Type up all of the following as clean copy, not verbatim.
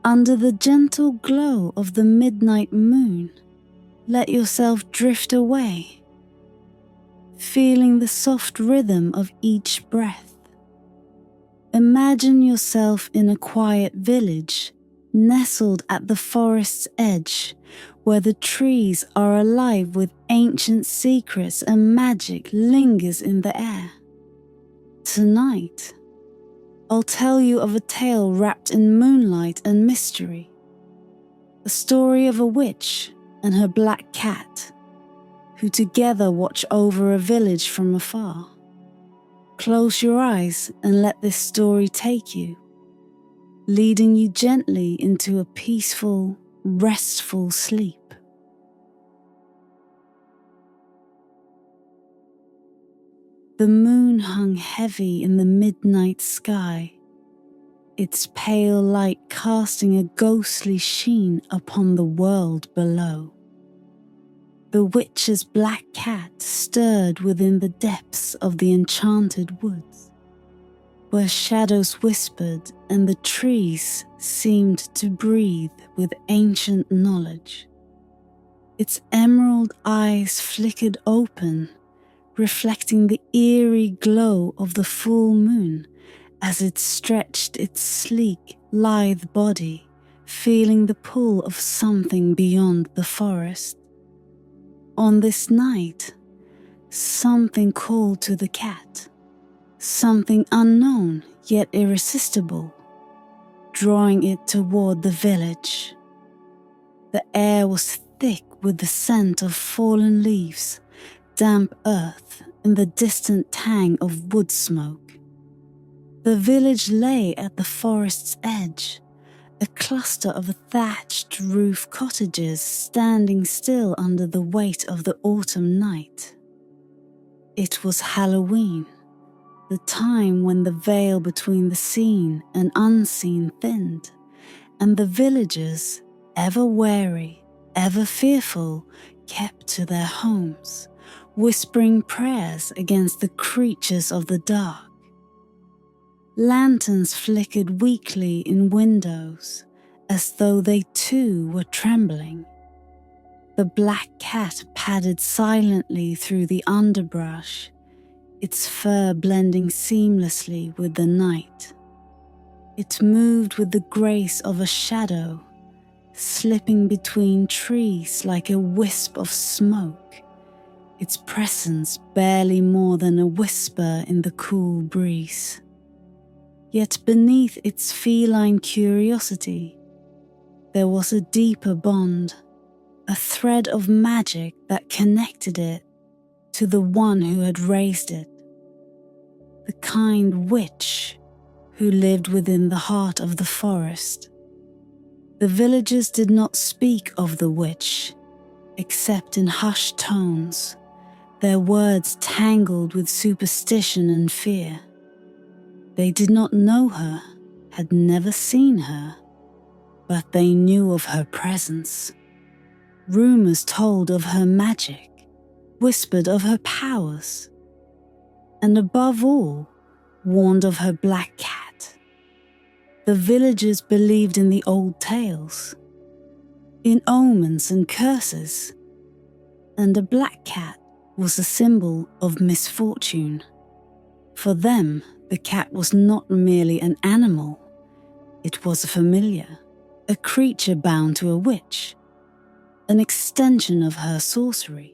Under the gentle glow of the midnight moon, let yourself drift away, feeling the soft rhythm of each breath. Imagine yourself in a quiet village, nestled at the forest's edge, where the trees are alive with ancient secrets and magic lingers in the air. Tonight, I'll tell you of a tale wrapped in moonlight and mystery. The story of a witch and her black cat, who together watch over a village from afar. Close your eyes and let this story take you, leading you gently into a peaceful, restful sleep. The moon hung heavy in the midnight sky, its pale light casting a ghostly sheen upon the world below. The witch's black cat stirred within the depths of the enchanted woods, where shadows whispered and the trees seemed to breathe with ancient knowledge. Its emerald eyes flickered open, reflecting the eerie glow of the full moon as it stretched its sleek, lithe body, feeling the pull of something beyond the forest. On this night, something called to the cat, something unknown yet irresistible, drawing it toward the village. The air was thick with the scent of fallen leaves, damp earth, and the distant tang of wood smoke. The village lay at the forest's edge, a cluster of thatched roof cottages standing still under the weight of the autumn night. It was Halloween, the time when the veil between the seen and unseen thinned, and the villagers, ever wary, ever fearful, kept to their homes, whispering prayers against the creatures of the dark. Lanterns flickered weakly in windows, as though they too were trembling. The black cat padded silently through the underbrush, its fur blending seamlessly with the night. It moved with the grace of a shadow, slipping between trees like a wisp of smoke, its presence barely more than a whisper in the cool breeze. Yet beneath its feline curiosity, there was a deeper bond, a thread of magic that connected it to the one who had raised it, the kind witch who lived within the heart of the forest. The villagers did not speak of the witch, except in hushed tones, their words tangled with superstition and fear. They did not know her, had never seen her, but they knew of her presence. Rumors told of her magic, whispered of her powers, and above all, warned of her black cat. The villagers believed in the old tales, in omens and curses, and a black cat was a symbol of misfortune. For them, the cat was not merely an animal, it was a familiar, a creature bound to a witch, an extension of her sorcery.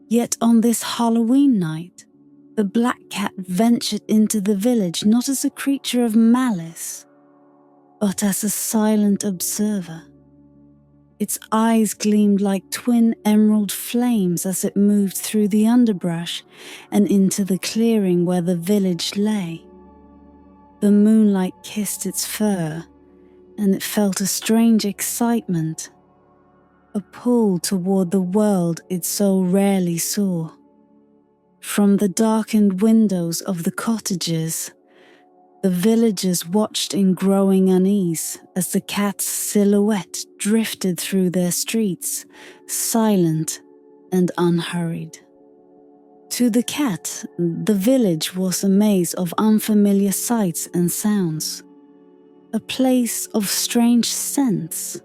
Yet on this Halloween night, the black cat ventured into the village not as a creature of malice, but as a silent observer. Its eyes gleamed like twin emerald flames as it moved through the underbrush and into the clearing where the village lay. The moonlight kissed its fur, and it felt a strange excitement, a pull toward the world it so rarely saw. From the darkened windows of the cottages, the villagers watched in growing unease as the cat's silhouette drifted through their streets, silent and unhurried. To the cat, the village was a maze of unfamiliar sights and sounds. a place of strange scents,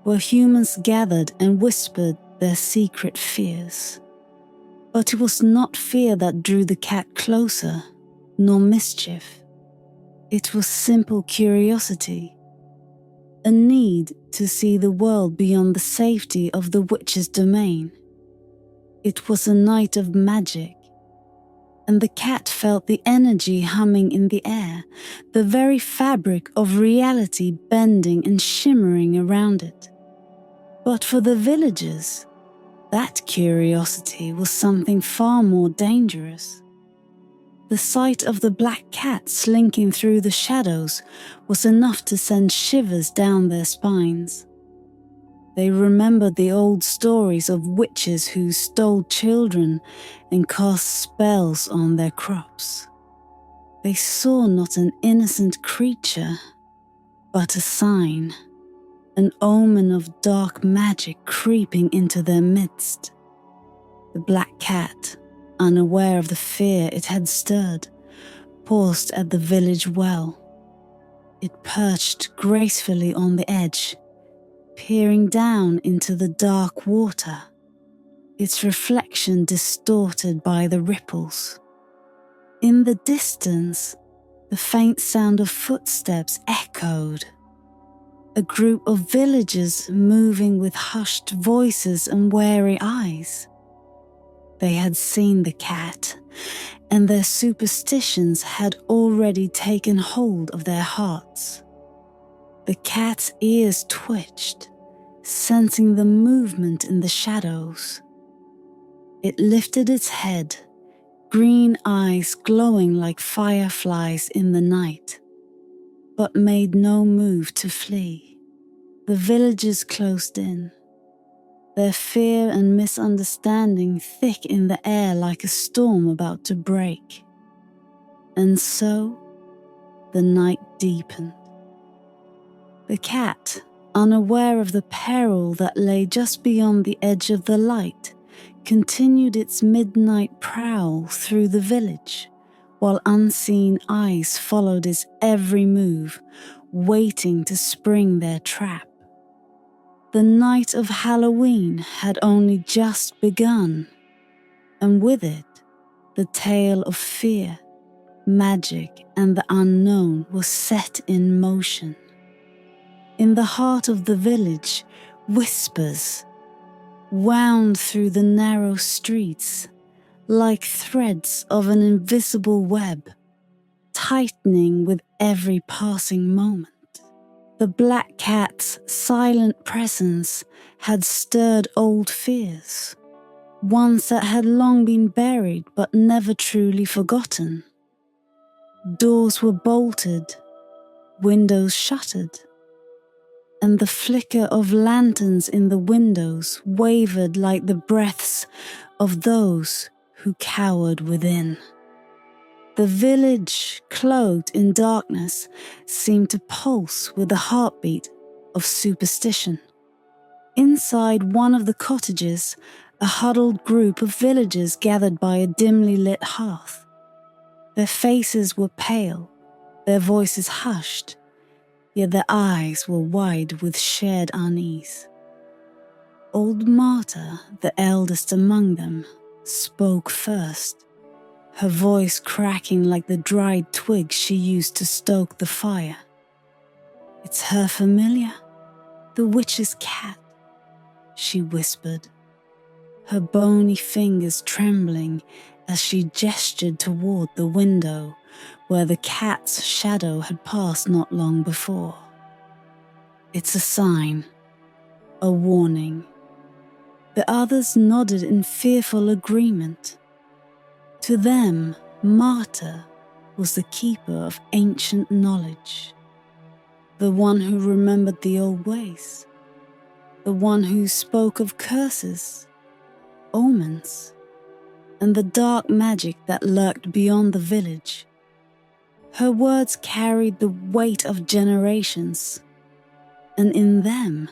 where humans gathered and whispered their secret fears. But it was not fear that drew the cat closer, nor mischief. It was simple curiosity, a need to see the world beyond the safety of the witch's domain. It was a night of magic, and the cat felt the energy humming in the air, the very fabric of reality bending and shimmering around it. But for the villagers, that curiosity was something far more dangerous. The sight of the black cat slinking through the shadows was enough to send shivers down their spines. They remembered the old stories of witches who stole children and cast spells on their crops. They saw not an innocent creature, but a sign, an omen of dark magic creeping into their midst. The black cat, unaware of the fear it had stirred, paused at the village well. It perched gracefully on the edge, peering down into the dark water, its reflection distorted by the ripples. In the distance, the faint sound of footsteps echoed. A group of villagers moving with hushed voices and wary eyes. They had seen the cat, and their superstitions had already taken hold of their hearts. The cat's ears twitched, sensing the movement in the shadows. It lifted its head, green eyes glowing like fireflies in the night, but made no move to flee. The villagers closed in, their fear and misunderstanding thick in the air like a storm about to break. And so, the night deepened. The cat, unaware of the peril that lay just beyond the edge of the light, continued its midnight prowl through the village, while unseen eyes followed its every move, waiting to spring their trap. The night of Halloween had only just begun, and with it, the tale of fear, magic, and the unknown was set in motion. In the heart of the village, whispers wound through the narrow streets like threads of an invisible web, tightening with every passing moment. The black cat's silent presence had stirred old fears, ones that had long been buried but never truly forgotten. Doors were bolted, windows shuttered, and the flicker of lanterns in the windows wavered like the breaths of those who cowered within. The village, clothed in darkness, seemed to pulse with the heartbeat of superstition. Inside one of the cottages, a huddled group of villagers gathered by a dimly lit hearth. Their faces were pale, their voices hushed, yet their eyes were wide with shared unease. Old Marta, the eldest among them, spoke first, her voice cracking like the dried twigs she used to stoke the fire. "It's her familiar, the witch's cat," she whispered, her bony fingers trembling as she gestured toward the window where the cat's shadow had passed not long before. "It's a sign, a warning." The others nodded in fearful agreement. To them, Marta was the keeper of ancient knowledge, the one who remembered the old ways, the one who spoke of curses, omens, and the dark magic that lurked beyond the village. Her words carried the weight of generations, and in them,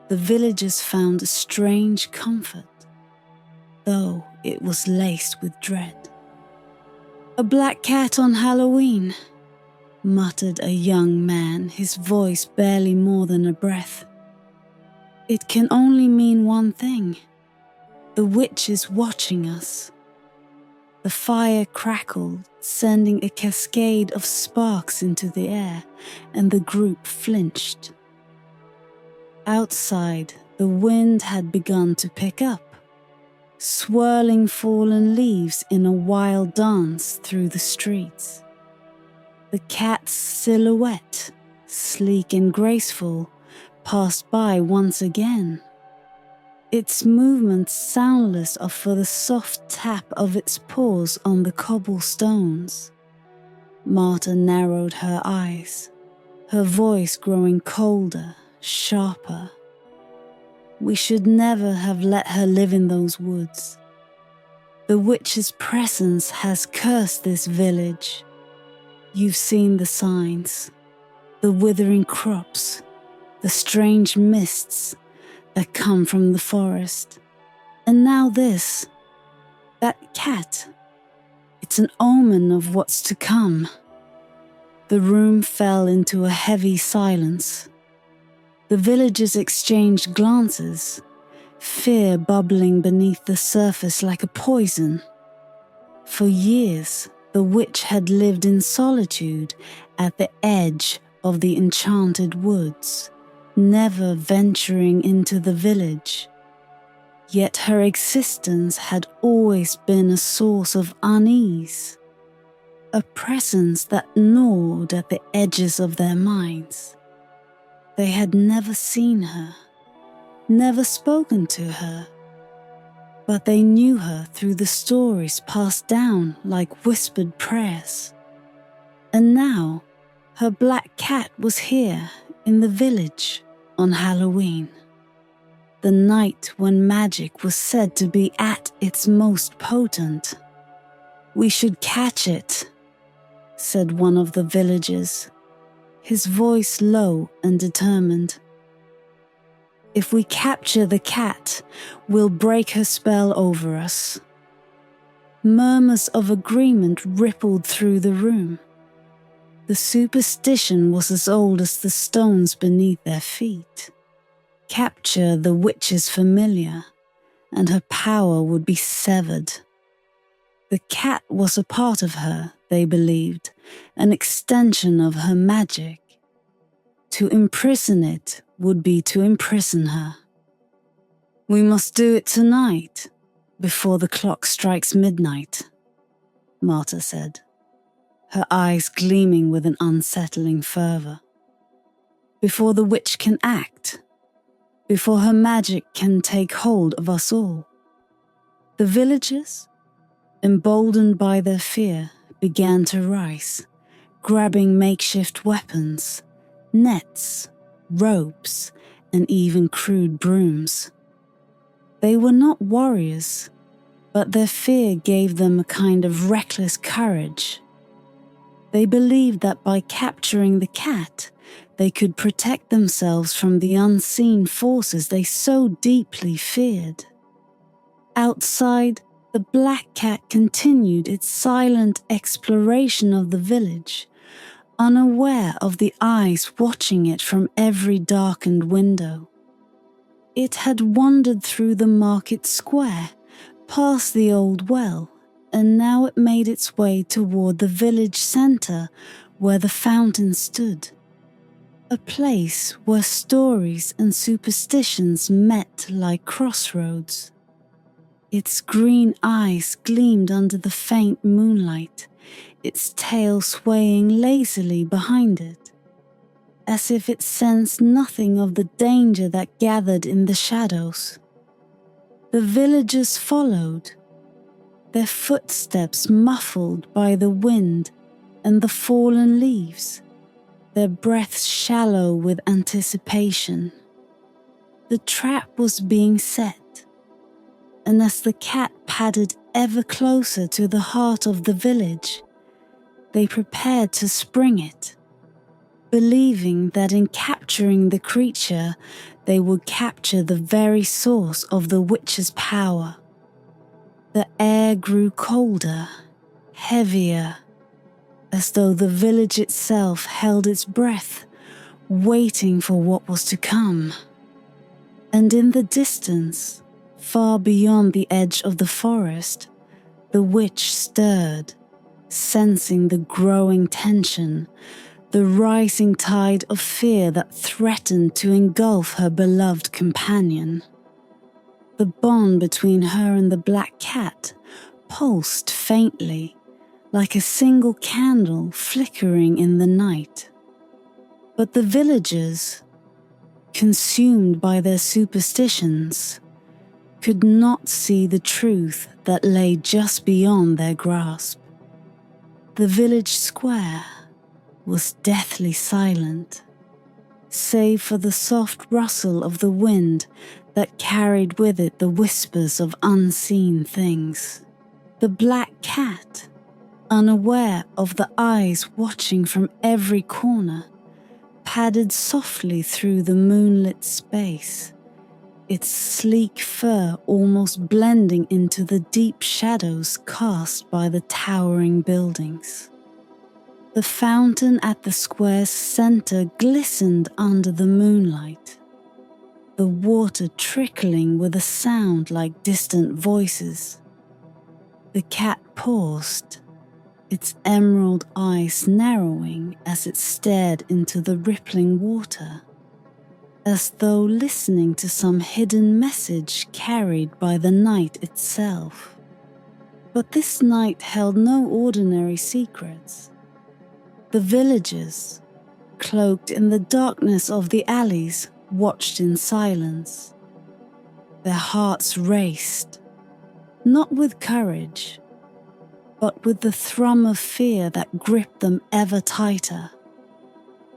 the villagers found a strange comfort, though it was laced with dread. "A black cat on Halloween," muttered a young man, his voice barely more than a breath. It can only mean one thing. The witch is watching us. The fire crackled, sending a cascade of sparks into the air, and the group flinched. Outside, the wind had begun to pick up, swirling fallen leaves in a wild dance through the streets. The cat's silhouette, sleek and graceful, passed by once again. Its movements soundless for the soft tap of its paws on the cobblestones. Marta narrowed her eyes, her voice growing colder, sharper. We should never have let her live in those woods. The witch's presence has cursed this village. You've seen the signs, the withering crops, the strange mists that come from the forest. And now this, that cat, it's an omen of what's to come. The room fell into a heavy silence. The villagers exchanged glances, fear bubbling beneath the surface like a poison. For years, the witch had lived in solitude at the edge of the enchanted woods, never venturing into the village. Yet her existence had always been a source of unease, a presence that gnawed at the edges of their minds. They had never seen her, never spoken to her, but they knew her through the stories passed down like whispered prayers. And now, her black cat was here in the village on Halloween, the night when magic was said to be at its most potent. "We should catch it," said one of the villagers, his voice low and determined. "If we capture the cat, we'll break her spell over us." Murmurs of agreement rippled through the room. The superstition was as old as the stones beneath their feet. Capture the witch's familiar, and her power would be severed. The cat was a part of her, they believed, an extension of her magic. To imprison it would be to imprison her. "We must do it tonight, before the clock strikes midnight," Marta said, her eyes gleaming with an unsettling fervor. "Before the witch can act, before her magic can take hold of us all." The villagers, emboldened by their fear, began to rise, grabbing makeshift weapons, nets, ropes, and even crude brooms. They were not warriors, but their fear gave them a kind of reckless courage. They believed that by capturing the cat, they could protect themselves from the unseen forces they so deeply feared. Outside, the black cat continued its silent exploration of the village, unaware of the eyes watching it from every darkened window. It had wandered through the market square, past the old well, and now it made its way toward the village center where the fountain stood. A place where stories and superstitions met like crossroads. Its green eyes gleamed under the faint moonlight, its tail swaying lazily behind it, as if it sensed nothing of the danger that gathered in the shadows. The villagers followed, their footsteps muffled by the wind and the fallen leaves, their breaths shallow with anticipation. The trap was being set, and as the cat padded ever closer to the heart of the village, they prepared to spring it, believing that in capturing the creature, they would capture the very source of the witch's power. The air grew colder, heavier. as though the village itself held its breath, waiting for what was to come. And in the distance, far beyond the edge of the forest, the witch stirred, sensing the growing tension, the rising tide of fear that threatened to engulf her beloved companion. The bond between her and the black cat pulsed faintly, like a single candle flickering in the night. But the villagers, consumed by their superstitions, could not see the truth that lay just beyond their grasp. The village square was deathly silent, save for the soft rustle of the wind that carried with it the whispers of unseen things. The black cat, unaware of the eyes watching from every corner, padded softly through the moonlit space, its sleek fur almost blending into the deep shadows cast by the towering buildings. The fountain at the square's center glistened under the moonlight, the water trickling with a sound like distant voices. The cat paused, its emerald eyes narrowing as it stared into the rippling water, as though listening to some hidden message carried by the night itself. But this night held no ordinary secrets. The villagers, cloaked in the darkness of the alleys, watched in silence. Their hearts raced, not with courage, but with the thrum of fear that gripped them ever tighter.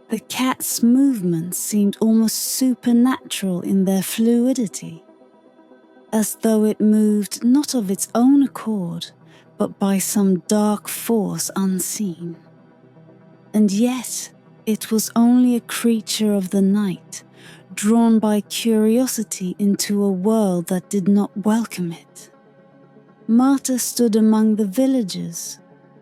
The cat's movements seemed almost supernatural in their fluidity, as though it moved not of its own accord, but by some dark force unseen. And yet, it was only a creature of the night, drawn by curiosity into a world that did not welcome it. Marta stood among the villagers,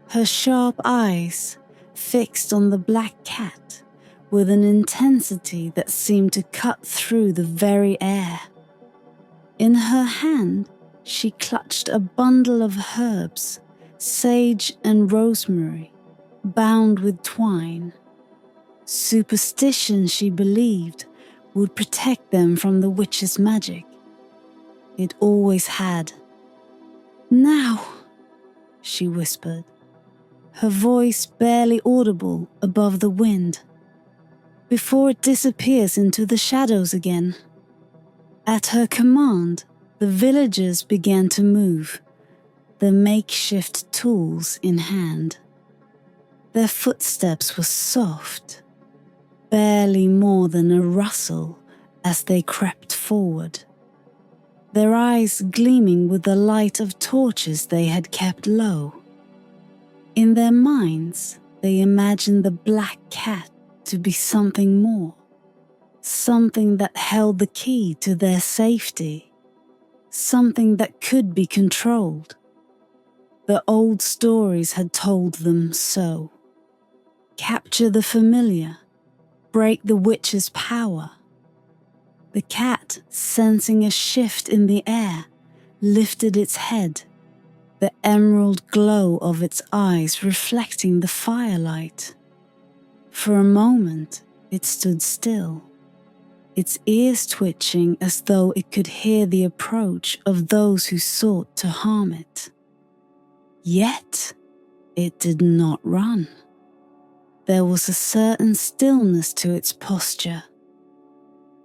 her sharp eyes fixed on the black cat with an intensity that seemed to cut through the very air. In her hand, she clutched a bundle of herbs, sage and rosemary, bound with twine. Superstition, she believed, would protect them from the witch's magic. It always had. "Now," she whispered, her voice barely audible above the wind, "before it disappears into the shadows again." At her command, the villagers began to move, their makeshift tools in hand. Their footsteps were soft, barely more than a rustle as they crept forward, their eyes gleaming with the light of torches they had kept low. In their minds, they imagined the black cat to be something more, something that held the key to their safety, something that could be controlled. The old stories had told them so. Capture the familiar, break the witch's power. The cat, sensing a shift in the air, lifted its head, the emerald glow of its eyes reflecting the firelight. For a moment, it stood still, its ears twitching as though it could hear the approach of those who sought to harm it. Yet, it did not run. There was a certain stillness to its posture,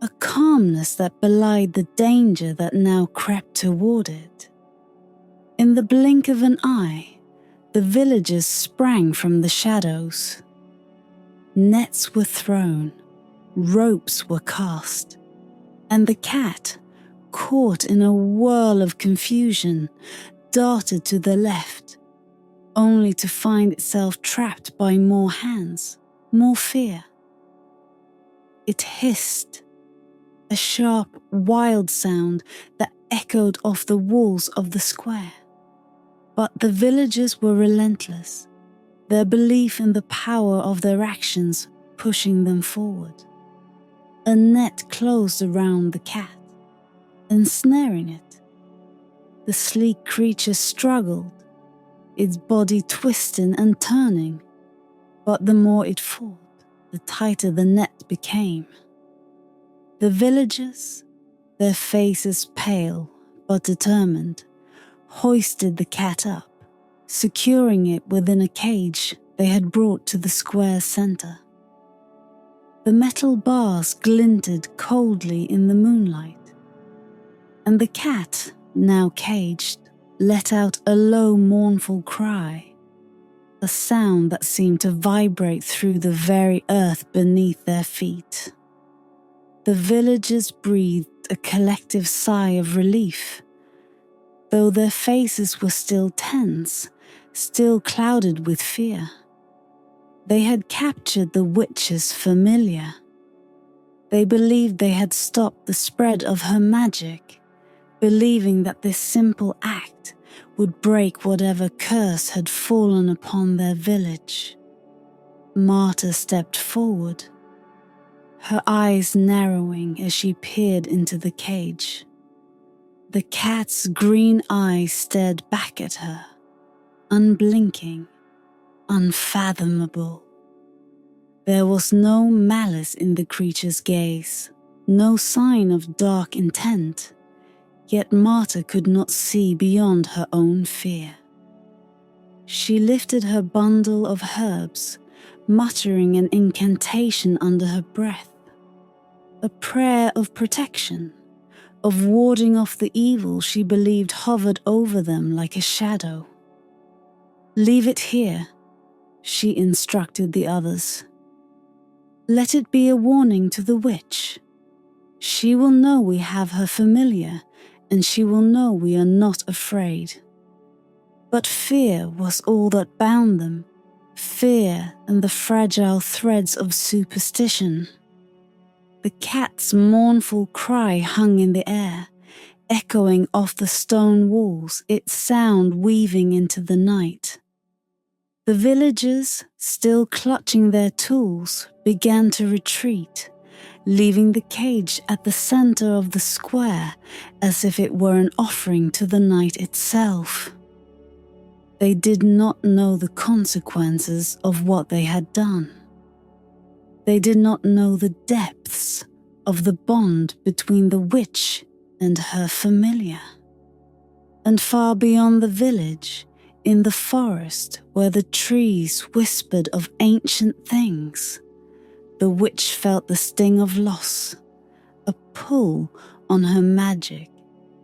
a calmness that belied the danger that now crept toward it. In the blink of an eye, the villagers sprang from the shadows. Nets were thrown, ropes were cast, and the cat, caught in a whirl of confusion, darted to the left, only to find itself trapped by more hands, more fear. It hissed, a sharp, wild sound that echoed off the walls of the square. But the villagers were relentless. their belief in the power of their actions pushing them forward. A net closed around the cat, ensnaring it. The sleek creature struggled, its body twisting and turning, but the more it fought, the tighter the net became. The villagers, their faces pale but determined, hoisted the cat up, securing it within a cage they had brought to the square's center. The metal bars glinted coldly in the moonlight, and the cat, now caged, let out a low, mournful cry, a sound that seemed to vibrate through the very earth beneath their feet. The villagers breathed a collective sigh of relief, though their faces were still tense, still clouded with fear. They had captured the witch's familiar. They believed they had stopped the spread of her magic, believing that this simple act would break whatever curse had fallen upon their village. Marta stepped forward, her eyes narrowing as she peered into the cage. The cat's green eyes stared back at her, unblinking, unfathomable. There was no malice in the creature's gaze, no sign of dark intent, yet Marta could not see beyond her own fear. She lifted her bundle of herbs, muttering an incantation under her breath, a prayer of protection, of warding off the evil she believed hovered over them like a shadow. "Leave it here," she instructed the others. "Let it be a warning to the witch. She will know we have her familiar, and she will know we are not afraid." But fear was all that bound them, fear and the fragile threads of superstition. The cat's mournful cry hung in the air, echoing off the stone walls, its sound weaving into the night. The villagers, still clutching their tools, began to retreat, leaving the cage at the center of the square as if it were an offering to the night itself. They did not know the consequences of what they had done. They did not know the depths of the bond between the witch and her familiar. And far beyond the village, in the forest where the trees whispered of ancient things, the witch felt the sting of loss, a pull on her magic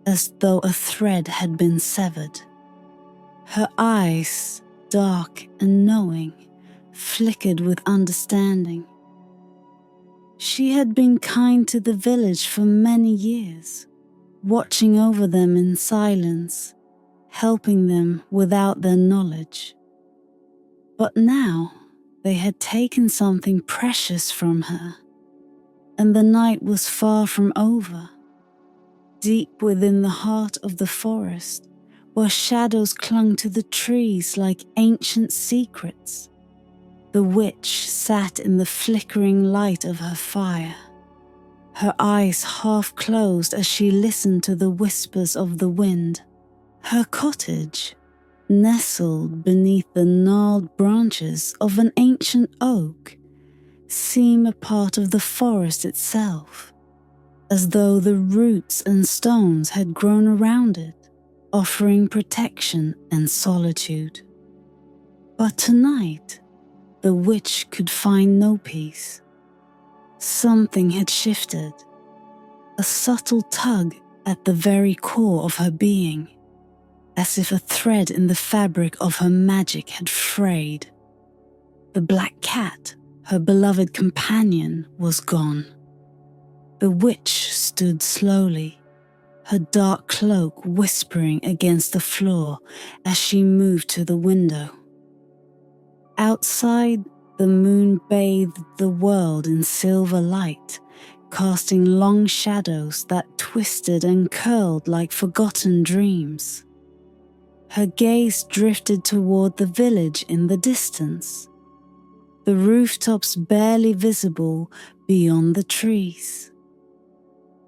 as though a thread had been severed. Her eyes, dark and knowing, flickered with understanding. She had been kind to the village for many years, watching over them in silence, helping them without their knowledge. But now they had taken something precious from her, and the night was far from over. Deep within the heart of the forest, where shadows clung to the trees like ancient secrets, the witch sat in the flickering light of her fire, her eyes half closed as she listened to the whispers of the wind. Her cottage, nestled beneath the gnarled branches of an ancient oak, seemed a part of the forest itself, as though the roots and stones had grown around it, offering protection and solitude. But tonight, the witch could find no peace. Something had shifted, a subtle tug at the very core of her being, as if a thread in the fabric of her magic had frayed. The black cat, her beloved companion, was gone. The witch stood slowly, her dark cloak whispering against the floor as she moved to the window. Outside, the moon bathed the world in silver light, casting long shadows that twisted and curled like forgotten dreams. Her gaze drifted toward the village in the distance, the rooftops barely visible beyond the trees.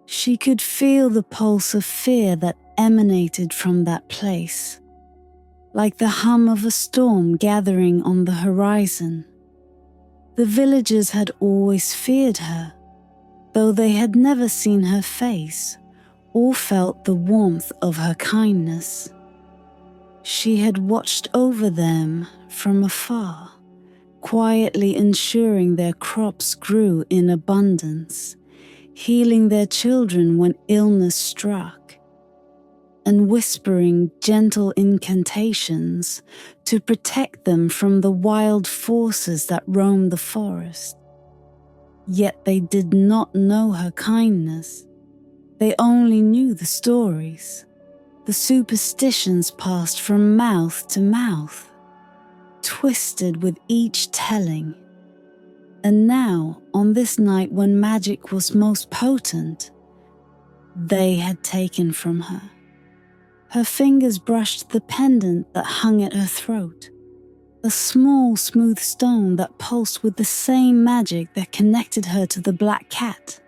She could feel the pulse of fear that emanated from that place, like the hum of a storm gathering on the horizon. The villagers had always feared her, though they had never seen her face or felt the warmth of her kindness. She had watched over them from afar, quietly ensuring their crops grew in abundance, healing their children when illness struck, and whispering gentle incantations to protect them from the wild forces that roamed the forest. Yet they did not know her kindness. They only knew the stories, the superstitions passed from mouth to mouth, twisted with each telling. And now, on this night when magic was most potent, they had taken from her. Her fingers brushed the pendant that hung at her throat, a small, smooth stone that pulsed with the same magic that connected her to the black cat.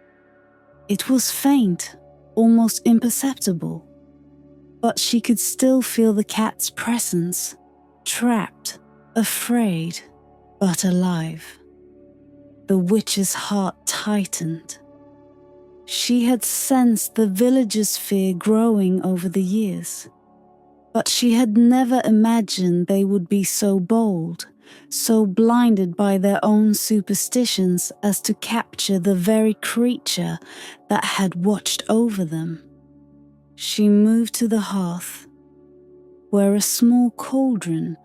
It was faint, almost imperceptible, but she could still feel the cat's presence, trapped, afraid, but alive. The witch's heart tightened. She had sensed the villagers' fear growing over the years, but she had never imagined they would be so bold, so blinded by their own superstitions as to capture the very creature that had watched over them. She moved to the hearth, where a small cauldron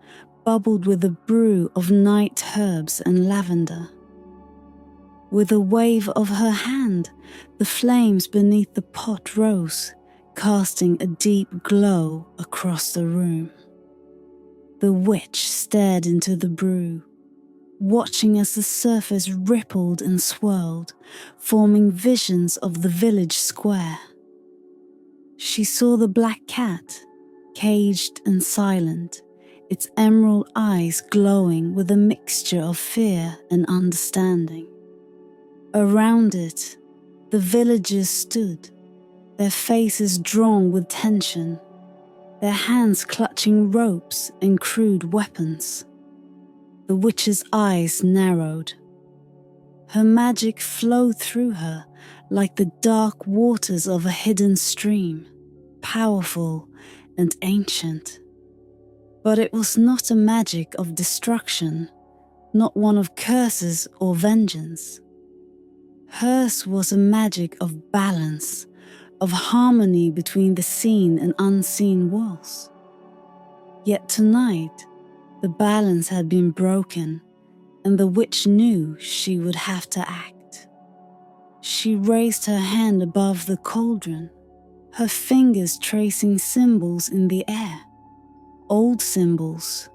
bubbled with a brew of night herbs and lavender. With a wave of her hand, the flames beneath the pot rose, casting a deep glow across the room. The witch stared into the brew, watching as the surface rippled and swirled, forming visions of the village square. She saw the black cat, caged and silent, its emerald eyes glowing with a mixture of fear and understanding. Around it, the villagers stood, their faces drawn with tension, their hands clutching ropes and crude weapons. The witch's eyes narrowed. Her magic flowed through her like the dark waters of a hidden stream, powerful and ancient. But it was not a magic of destruction, not one of curses or vengeance. Hers was a magic of balance, of harmony between the seen and unseen worlds. Yet tonight, the balance had been broken, and the witch knew she would have to act. She raised her hand above the cauldron, her fingers tracing symbols in the air, old symbols,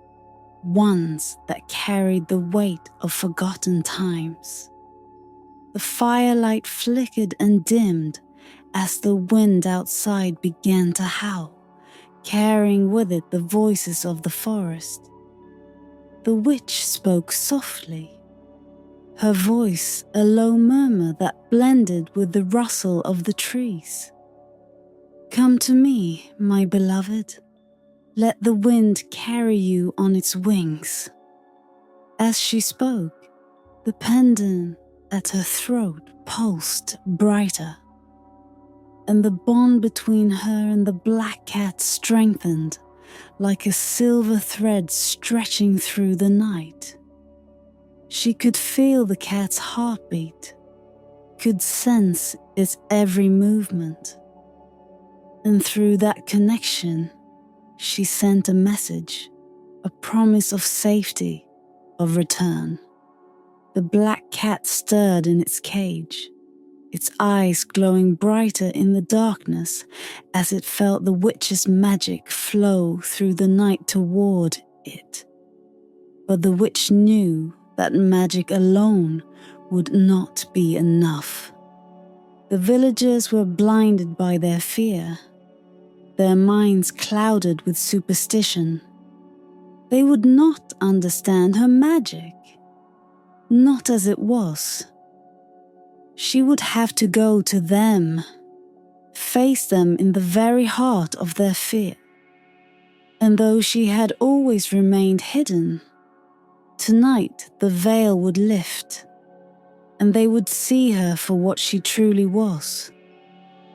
ones that carried the weight of forgotten times. The firelight flickered and dimmed as the wind outside began to howl, carrying with it the voices of the forest. The witch spoke softly, her voice a low murmur that blended with the rustle of the trees. "Come to me, my beloved. Let the wind carry you on its wings." As she spoke, the pendant at her throat pulsed brighter, and the bond between her and the black cat strengthened like a silver thread stretching through the night. She could feel the cat's heartbeat, could sense its every movement, and through that connection, she sent a message, a promise of safety, of return. The black cat stirred in its cage, its eyes glowing brighter in the darkness as it felt the witch's magic flow through the night toward it. But the witch knew that magic alone would not be enough. The villagers were blinded by their fear. their minds clouded with superstition. They would not understand her magic, not as it was. She would have to go to them, face them in the very heart of their fear. And though she had always remained hidden, tonight the veil would lift, and they would see her for what she truly was,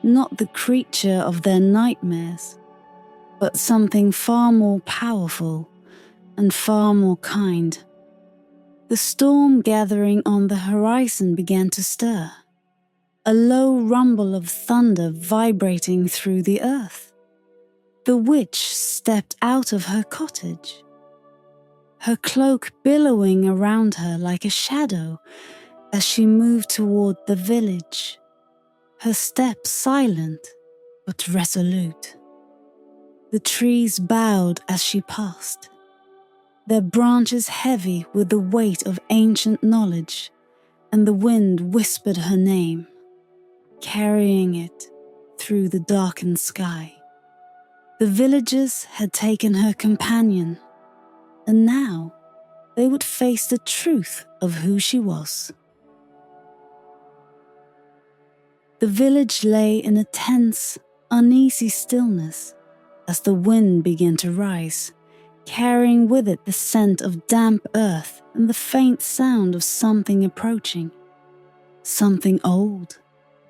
not the creature of their nightmares, but something far more powerful and far more kind. The storm gathering on the horizon began to stir, a low rumble of thunder vibrating through the earth. The witch stepped out of her cottage, her cloak billowing around her like a shadow as she moved toward the village, her step silent but resolute. The trees bowed as she passed, their branches heavy with the weight of ancient knowledge, and the wind whispered her name, carrying it through the darkened sky. The villagers had taken her companion, and now they would face the truth of who she was. The village lay in a tense, uneasy stillness as the wind began to rise, carrying with it the scent of damp earth and the faint sound of something approaching. Something old,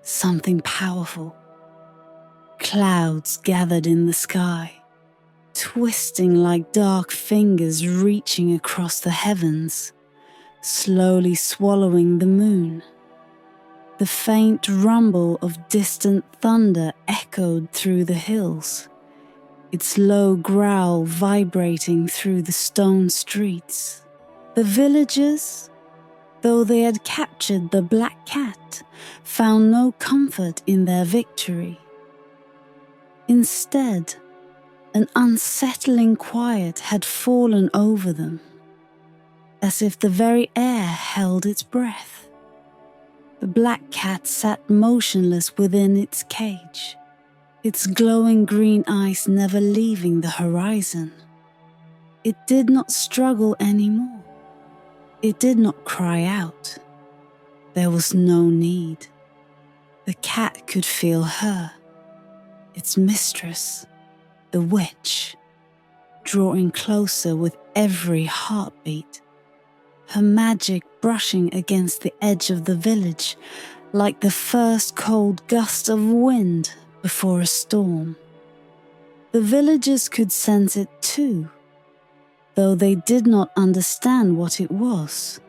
something powerful. Clouds gathered in the sky, twisting like dark fingers reaching across the heavens, slowly swallowing the moon. The faint rumble of distant thunder echoed through the hills, its low growl vibrating through the stone streets. The villagers, though they had captured the black cat, found no comfort in their victory. Instead, an unsettling quiet had fallen over them, as if the very air held its breath. The black cat sat motionless within its cage, its glowing green eyes never leaving the horizon. It did not struggle anymore. It did not cry out. There was no need. The cat could feel her, its mistress, the witch, drawing closer with every heartbeat, her magic brushing against the edge of the village like the first cold gust of wind before a storm. The villagers could sense it too, though they did not understand what it was.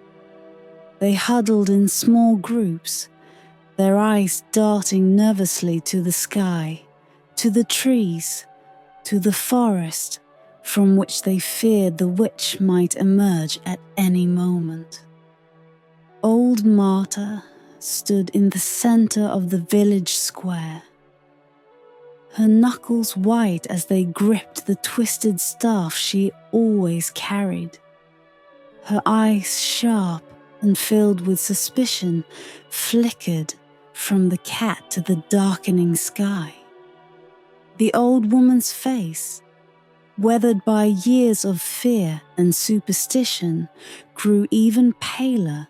They huddled in small groups, their eyes darting nervously to the sky, to the trees, to the forest from which they feared the witch might emerge at any moment. Old Marta stood in the center of the village square, her knuckles white as they gripped the twisted staff she always carried, her eyes sharp and filled with suspicion flickered from the cat to the darkening sky. The old woman's face, weathered by years of fear and superstition, grew even paler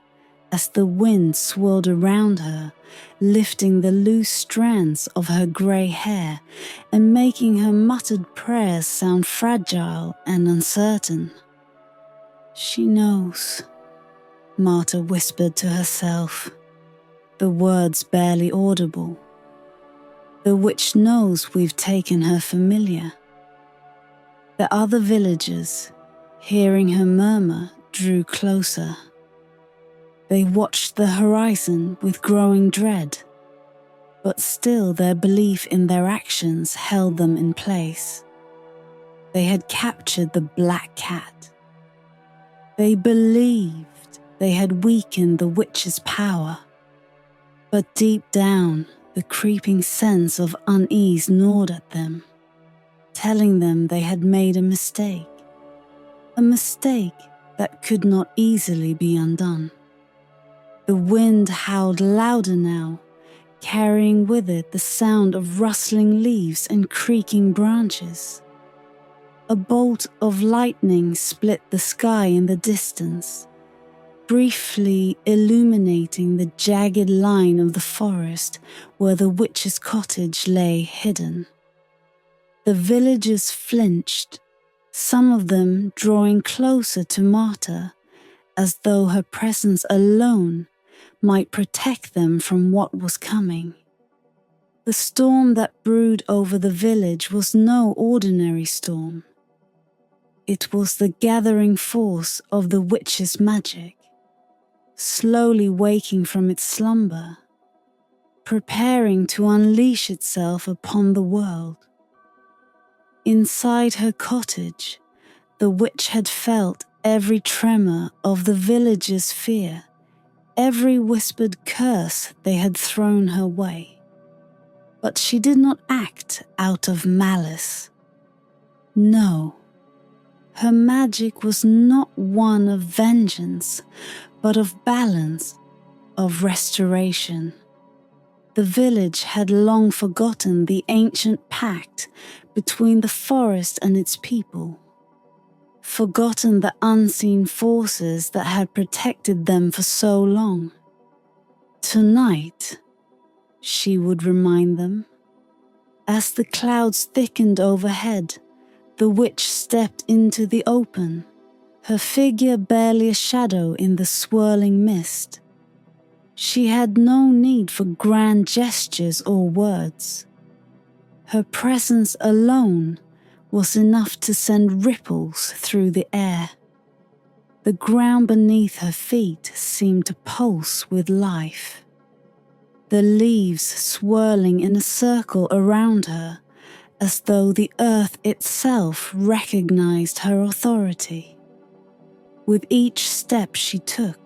as the wind swirled around her, lifting the loose strands of her grey hair and making her muttered prayers sound fragile and uncertain. "She knows," Marta whispered to herself, the words barely audible. "The witch knows we've taken her familiar." The other villagers, hearing her murmur, drew closer. They watched the horizon with growing dread, but still their belief in their actions held them in place. They had captured the black cat. They believed they had weakened the witch's power, but deep down, the creeping sense of unease gnawed at them, telling them they had made a mistake that could not easily be undone. The wind howled louder now, carrying with it the sound of rustling leaves and creaking branches. A bolt of lightning split the sky in the distance, briefly illuminating the jagged line of the forest where the witch's cottage lay hidden. The villagers flinched, some of them drawing closer to Marta, as though her presence alone might protect them from what was coming. The storm that brewed over the village was no ordinary storm. It was the gathering force of the witch's magic, slowly waking from its slumber, preparing to unleash itself upon the world. Inside her cottage, the witch had felt every tremor of the villagers' fear, every whispered curse they had thrown her way. But she did not act out of malice. No, her magic was not one of vengeance, but of balance, of restoration. The village had long forgotten the ancient pact between the forest and its people, forgotten the unseen forces that had protected them for so long. Tonight, she would remind them. As the clouds thickened overhead, the witch stepped into the open, her figure barely a shadow in the swirling mist. She had no need for grand gestures or words. Her presence alone was enough to send ripples through the air. The ground beneath her feet seemed to pulse with life, the leaves swirling in a circle around her, as though the earth itself recognized her authority. With each step she took,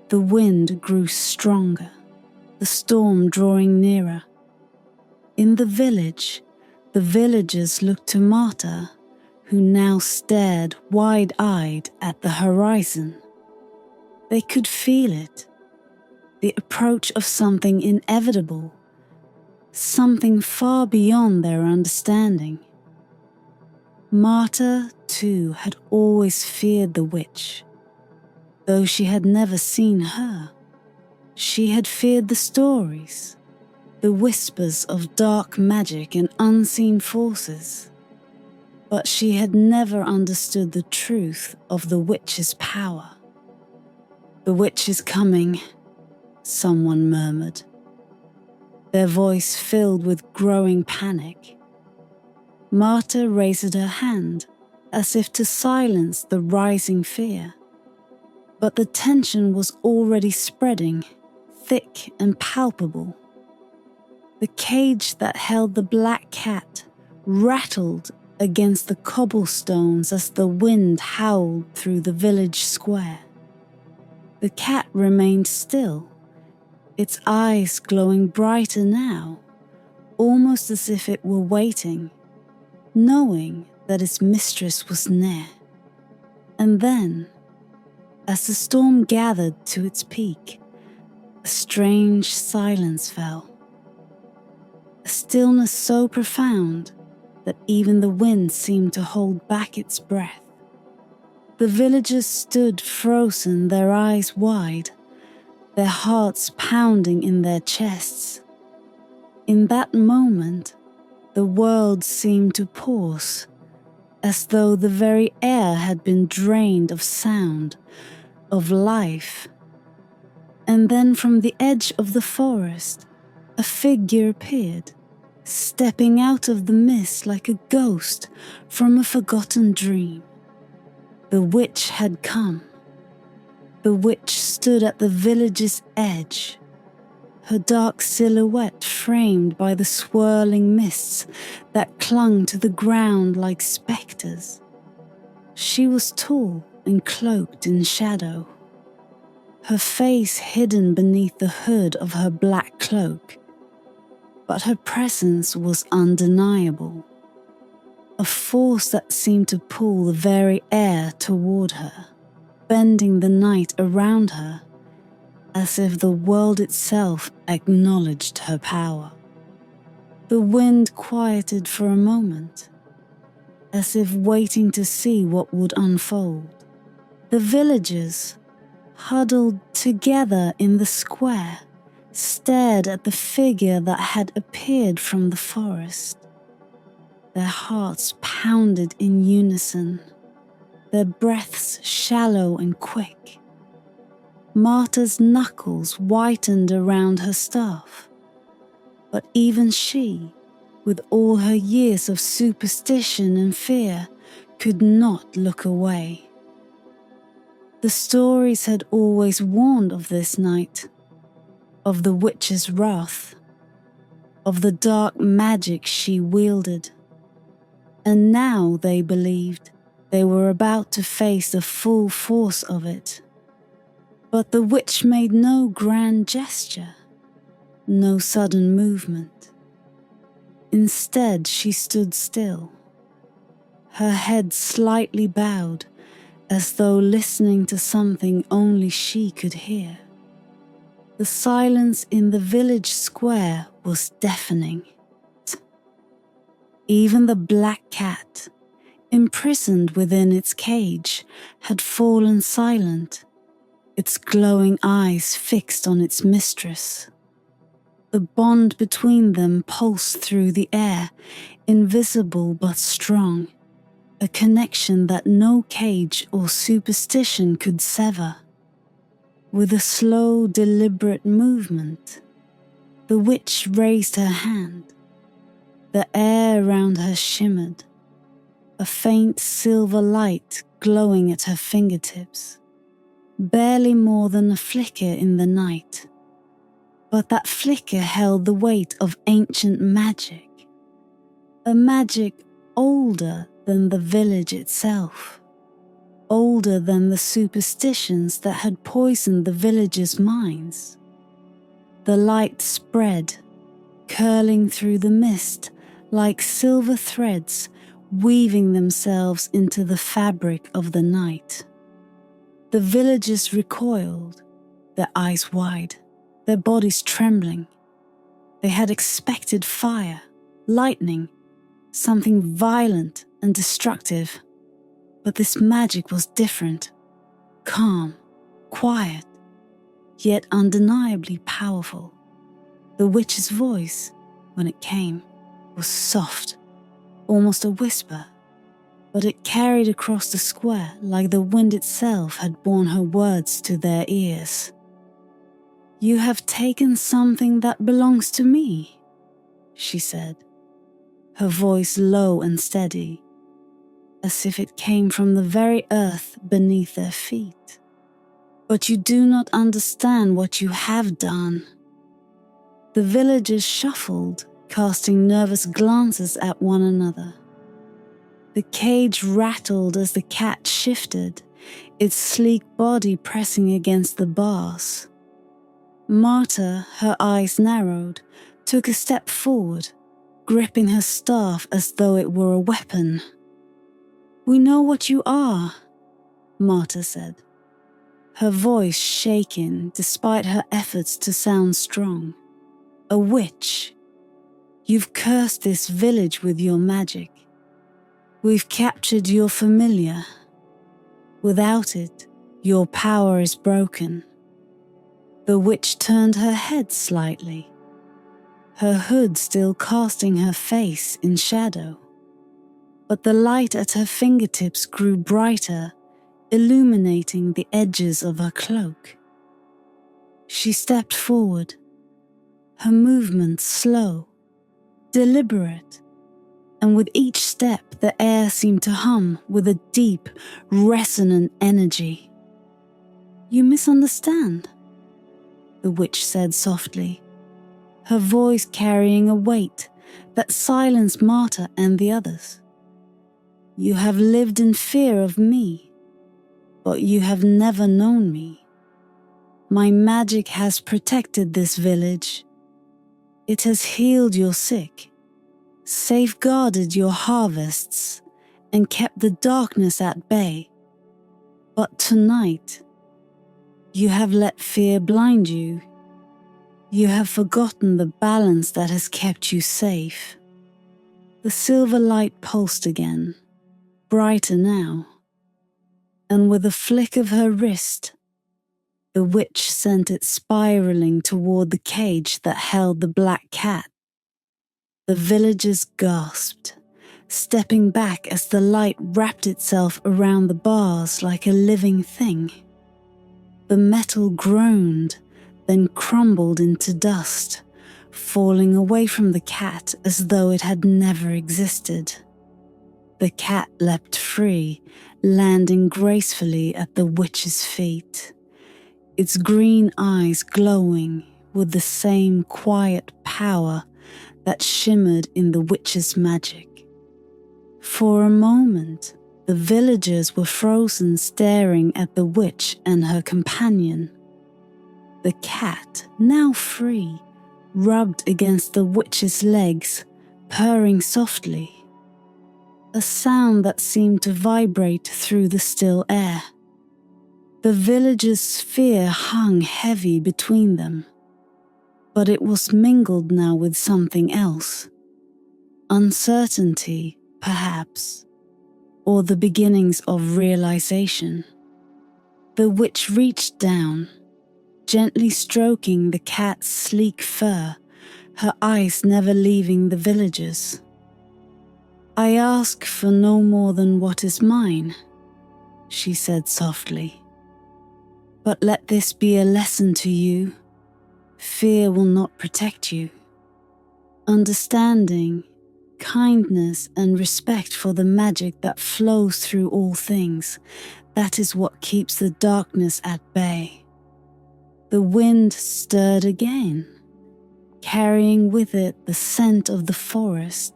the wind grew stronger, the storm drawing nearer. In the village, the villagers looked to Marta, who now stared wide-eyed at the horizon. They could feel it, the approach of something inevitable, something far beyond their understanding. Marta, too, had always feared the witch. Though she had never seen her, she had feared the stories, the whispers of dark magic and unseen forces. But she had never understood the truth of the witch's power. "The witch is coming," someone murmured, their voice filled with growing panic. Marta raised her hand as if to silence the rising fear. But the tension was already spreading, thick and palpable. The cage that held the black cat rattled against the cobblestones as the wind howled through the village square. The cat remained still, its eyes glowing brighter now, almost as if it were waiting, knowing that its mistress was near. And then, as the storm gathered to its peak, a strange silence fell. A stillness so profound that even the wind seemed to hold back its breath. The villagers stood frozen, their eyes wide, their hearts pounding in their chests. In that moment, the world seemed to pause, as though the very air had been drained of sound, of life. And then from the edge of the forest, a figure appeared, stepping out of the mist like a ghost from a forgotten dream. The witch had come. The witch stood at the village's edge, her dark silhouette framed by the swirling mists that clung to the ground like spectres. She was tall and cloaked in shadow, her face hidden beneath the hood of her black cloak. But her presence was undeniable, a force that seemed to pull the very air toward her, bending the night around her, as if the world itself acknowledged her power. The wind quieted for a moment, as if waiting to see what would unfold. The villagers, huddled together in the square, stared at the figure that had appeared from the forest. Their hearts pounded in unison, their breaths shallow and quick. Marta's knuckles whitened around her staff, but even she, with all her years of superstition and fear, could not look away. The stories had always warned of this night, of the witch's wrath, of the dark magic she wielded, and now they believed they were about to face the full force of it. But the witch made no grand gesture, no sudden movement. Instead, she stood still, her head slightly bowed, as though listening to something only she could hear. The silence in the village square was deafening. Even the black cat, imprisoned within its cage, had fallen silent, its glowing eyes fixed on its mistress. The bond between them pulsed through the air, invisible but strong, a connection that no cage or superstition could sever. With a slow, deliberate movement, the witch raised her hand. The air around her shimmered, a faint silver light glowing at her fingertips. Barely more than a flicker in the night, but that flicker held the weight of ancient magic, a magic older than the village itself, older than the superstitions that had poisoned the villagers' minds. The light spread, curling through the mist like silver threads weaving themselves into the fabric of the night. The villagers recoiled, their eyes wide, their bodies trembling. They had expected fire, lightning, something violent and destructive. But this magic was different, calm, quiet, yet undeniably powerful. The witch's voice, when it came, was soft, almost a whisper, but it carried across the square like the wind itself had borne her words to their ears. "You have taken something that belongs to me," she said, her voice low and steady, as if it came from the very earth beneath their feet. "But you do not understand what you have done." The villagers shuffled, casting nervous glances at one another. The cage rattled as the cat shifted, its sleek body pressing against the bars. Marta, her eyes narrowed, took a step forward, gripping her staff as though it were a weapon. "We know what you are," Marta said, her voice shaking despite her efforts to sound strong. "A witch. You've cursed this village with your magic. We've captured your familiar. Without it, your power is broken." The witch turned her head slightly, her hood still casting her face in shadow. But the light at her fingertips grew brighter, illuminating the edges of her cloak. She stepped forward, her movements slow, deliberate, and with each step the air seemed to hum with a deep, resonant energy. "You misunderstand," the witch said softly, her voice carrying a weight that silenced Marta and the others. "You have lived in fear of me, but you have never known me. My magic has protected this village. It has healed your sick, safeguarded your harvests, and kept the darkness at bay. But tonight, You have let fear blind you. You have forgotten the balance that has kept you safe. The silver light pulsed again, brighter now, and with a flick of her wrist, the witch sent it spiraling toward the cage that held the black cat. The villagers gasped, stepping back as the light wrapped itself around the bars like a living thing. The metal groaned, then crumbled into dust, falling away from the cat as though it had never existed. The cat leapt free, landing gracefully at the witch's feet, its green eyes glowing with the same quiet power that shimmered in the witch's magic. For a moment, the villagers were frozen, staring at the witch and her companion. The cat, now free, rubbed against the witch's legs, purring softly, a sound that seemed to vibrate through the still air. The villagers' fear hung heavy between them, but it was mingled now with something else. Uncertainty, perhaps, or the beginnings of realization. The witch reached down, gently stroking the cat's sleek fur, her eyes never leaving the villagers. "I ask for no more than what is mine," she said softly. "But let this be a lesson to you. Fear will not protect you. Understanding, kindness, and respect for the magic that flows through all things, that is what keeps the darkness at bay." The wind stirred again, carrying with it the scent of the forest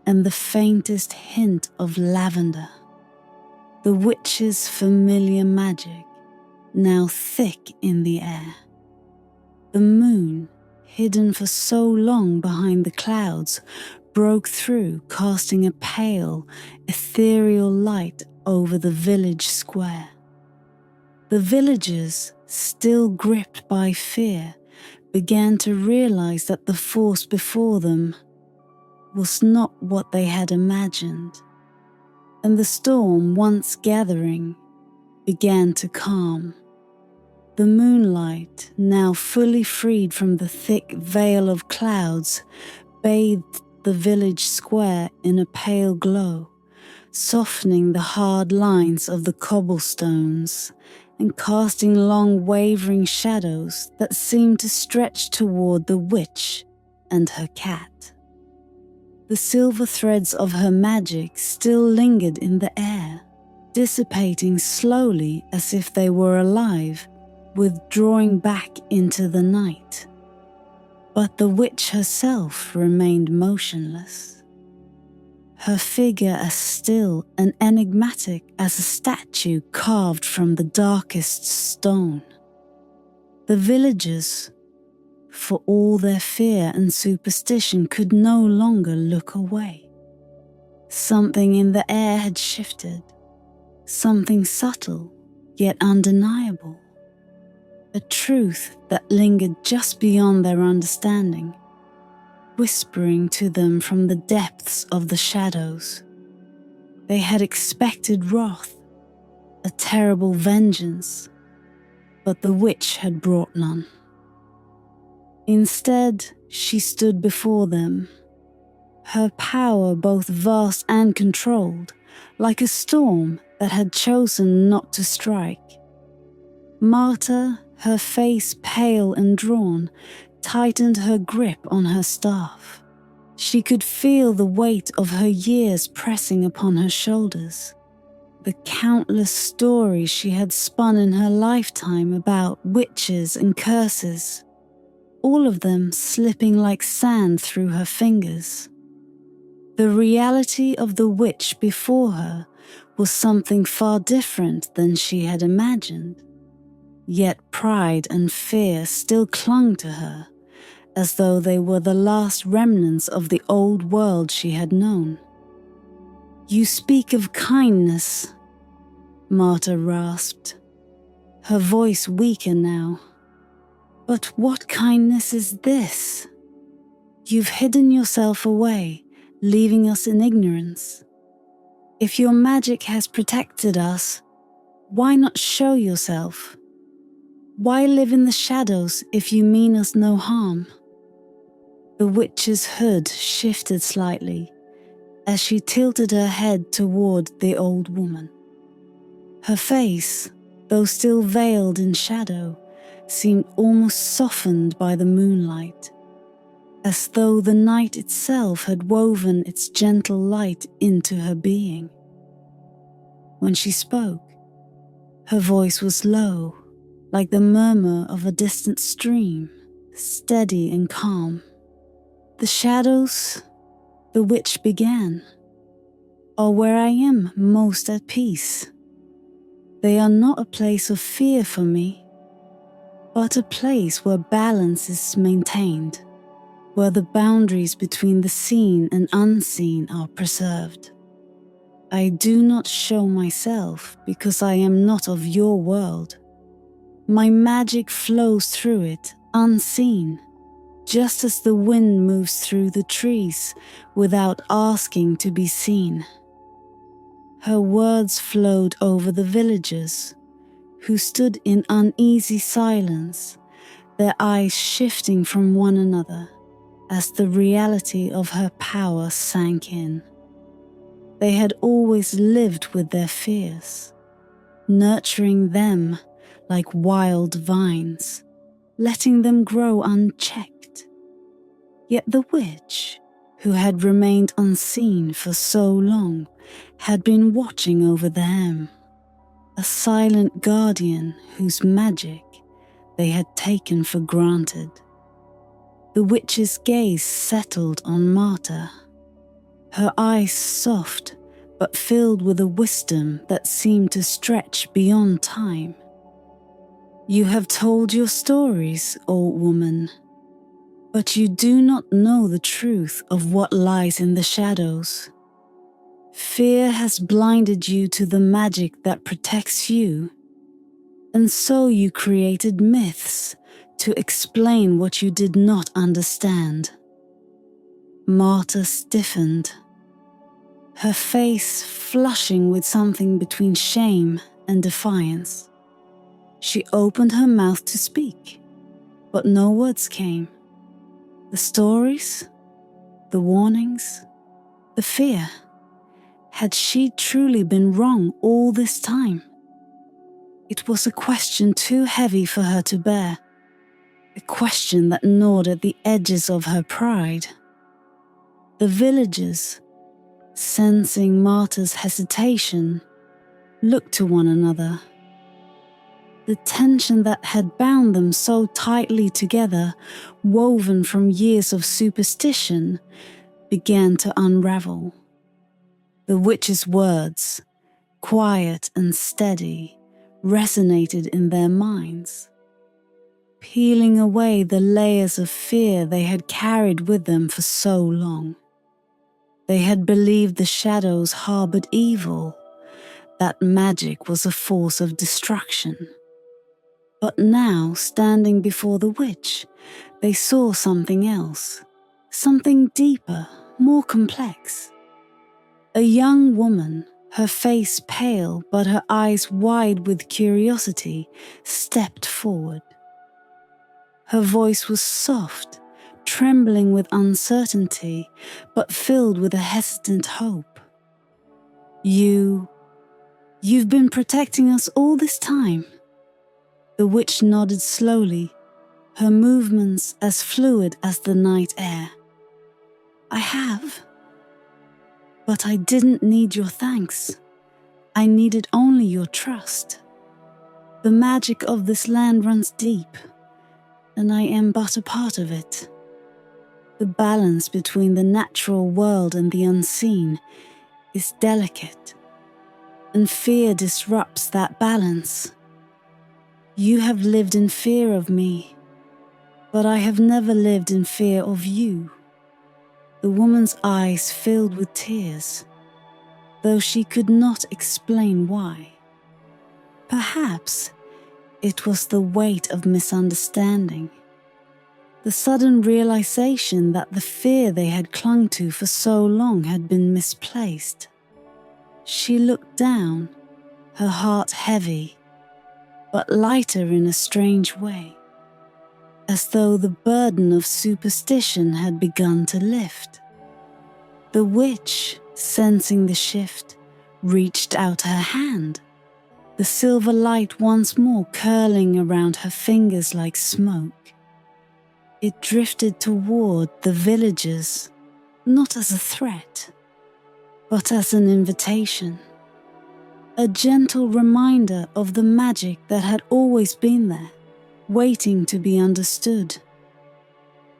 and the faintest hint of lavender. The witch's familiar magic, now thick in the air. The moon, hidden for so long behind the clouds, broke through, casting a pale, ethereal light over the village square. The villagers, still gripped by fear, began to realize that the force before them was not what they had imagined, and the storm, once gathering, began to calm. The moonlight, now fully freed from the thick veil of clouds, bathed the village square in a pale glow, softening the hard lines of the cobblestones and casting long wavering shadows that seemed to stretch toward the witch and her cat. The silver threads of her magic still lingered in the air, dissipating slowly as if they were alive, withdrawing back into the night. But the witch herself remained motionless, her figure as still and enigmatic as a statue carved from the darkest stone. The villagers, for all their fear and superstition, could no longer look away. Something in the air had shifted, something subtle yet undeniable. A truth that lingered just beyond their understanding, whispering to them from the depths of the shadows. They had expected wrath, a terrible vengeance, but the witch had brought none. Instead, she stood before them, her power both vast and controlled, like a storm that had chosen not to strike. Marta, her face pale and drawn, tightened her grip on her staff. She could feel the weight of her years pressing upon her shoulders. The countless stories she had spun in her lifetime about witches and curses, all of them slipping like sand through her fingers. The reality of the witch before her was something far different than she had imagined. Yet pride and fear still clung to her, as though they were the last remnants of the old world she had known. "You speak of kindness," Marta rasped, her voice weaker now. But what kindness is this? You've hidden yourself away, leaving us in ignorance. If your magic has protected us, why not show yourself? Why live in the shadows if you mean us no harm? The witch's hood shifted slightly as she tilted her head toward the old woman. Her face, though still veiled in shadow, seemed almost softened by the moonlight, as though the night itself had woven its gentle light into her being. When she spoke, her voice was low, like the murmur of a distant stream, steady and calm. The shadows, the witch began, are where I am most at peace. They are not a place of fear for me, but a place where balance is maintained, where the boundaries between the seen and unseen are preserved. I do not show myself because I am not of your world. My magic flows through it, unseen, just as the wind moves through the trees without asking to be seen. Her words flowed over the villagers, who stood in uneasy silence, their eyes shifting from one another as the reality of her power sank in. They had always lived with their fears, nurturing them like wild vines, letting them grow unchecked. Yet the witch, who had remained unseen for so long, had been watching over them, a silent guardian whose magic they had taken for granted. The witch's gaze settled on Marta, her eyes soft but filled with a wisdom that seemed to stretch beyond time. You have told your stories, old woman, but you do not know the truth of what lies in the shadows. Fear has blinded you to the magic that protects you, and so you created myths to explain what you did not understand. Marta stiffened, her face flushing with something between shame and defiance. She opened her mouth to speak, but no words came. The stories, the warnings, the fear. Had she truly been wrong all this time? It was a question too heavy for her to bear, a question that gnawed at the edges of her pride. The villagers, sensing Marta's hesitation, looked to one another. The tension that had bound them so tightly together, woven from years of superstition, began to unravel. The witch's words, quiet and steady, resonated in their minds, peeling away the layers of fear they had carried with them for so long. They had believed the shadows harbored evil, that magic was a force of destruction. But now, standing before the witch, they saw something else, something deeper, more complex. A young woman, her face pale but her eyes wide with curiosity, stepped forward. Her voice was soft, trembling with uncertainty, but filled with a hesitant hope. You've been protecting us all this time." The witch nodded slowly, her movements as fluid as the night air. "I have. But I didn't need your thanks. I needed only your trust. The magic of this land runs deep, and I am but a part of it. The balance between the natural world and the unseen is delicate, and fear disrupts that balance. You have lived in fear of me, but I have never lived in fear of you." The woman's eyes filled with tears, though she could not explain why. Perhaps it was the weight of misunderstanding. The sudden realization that the fear they had clung to for so long had been misplaced. She looked down, her heart heavy, but lighter in a strange way, as though the burden of superstition had begun to lift. The witch, sensing the shift, reached out her hand, the silver light once more curling around her fingers like smoke. It drifted toward the villagers, not as a threat, but as an invitation. A gentle reminder of the magic that had always been there, waiting to be understood.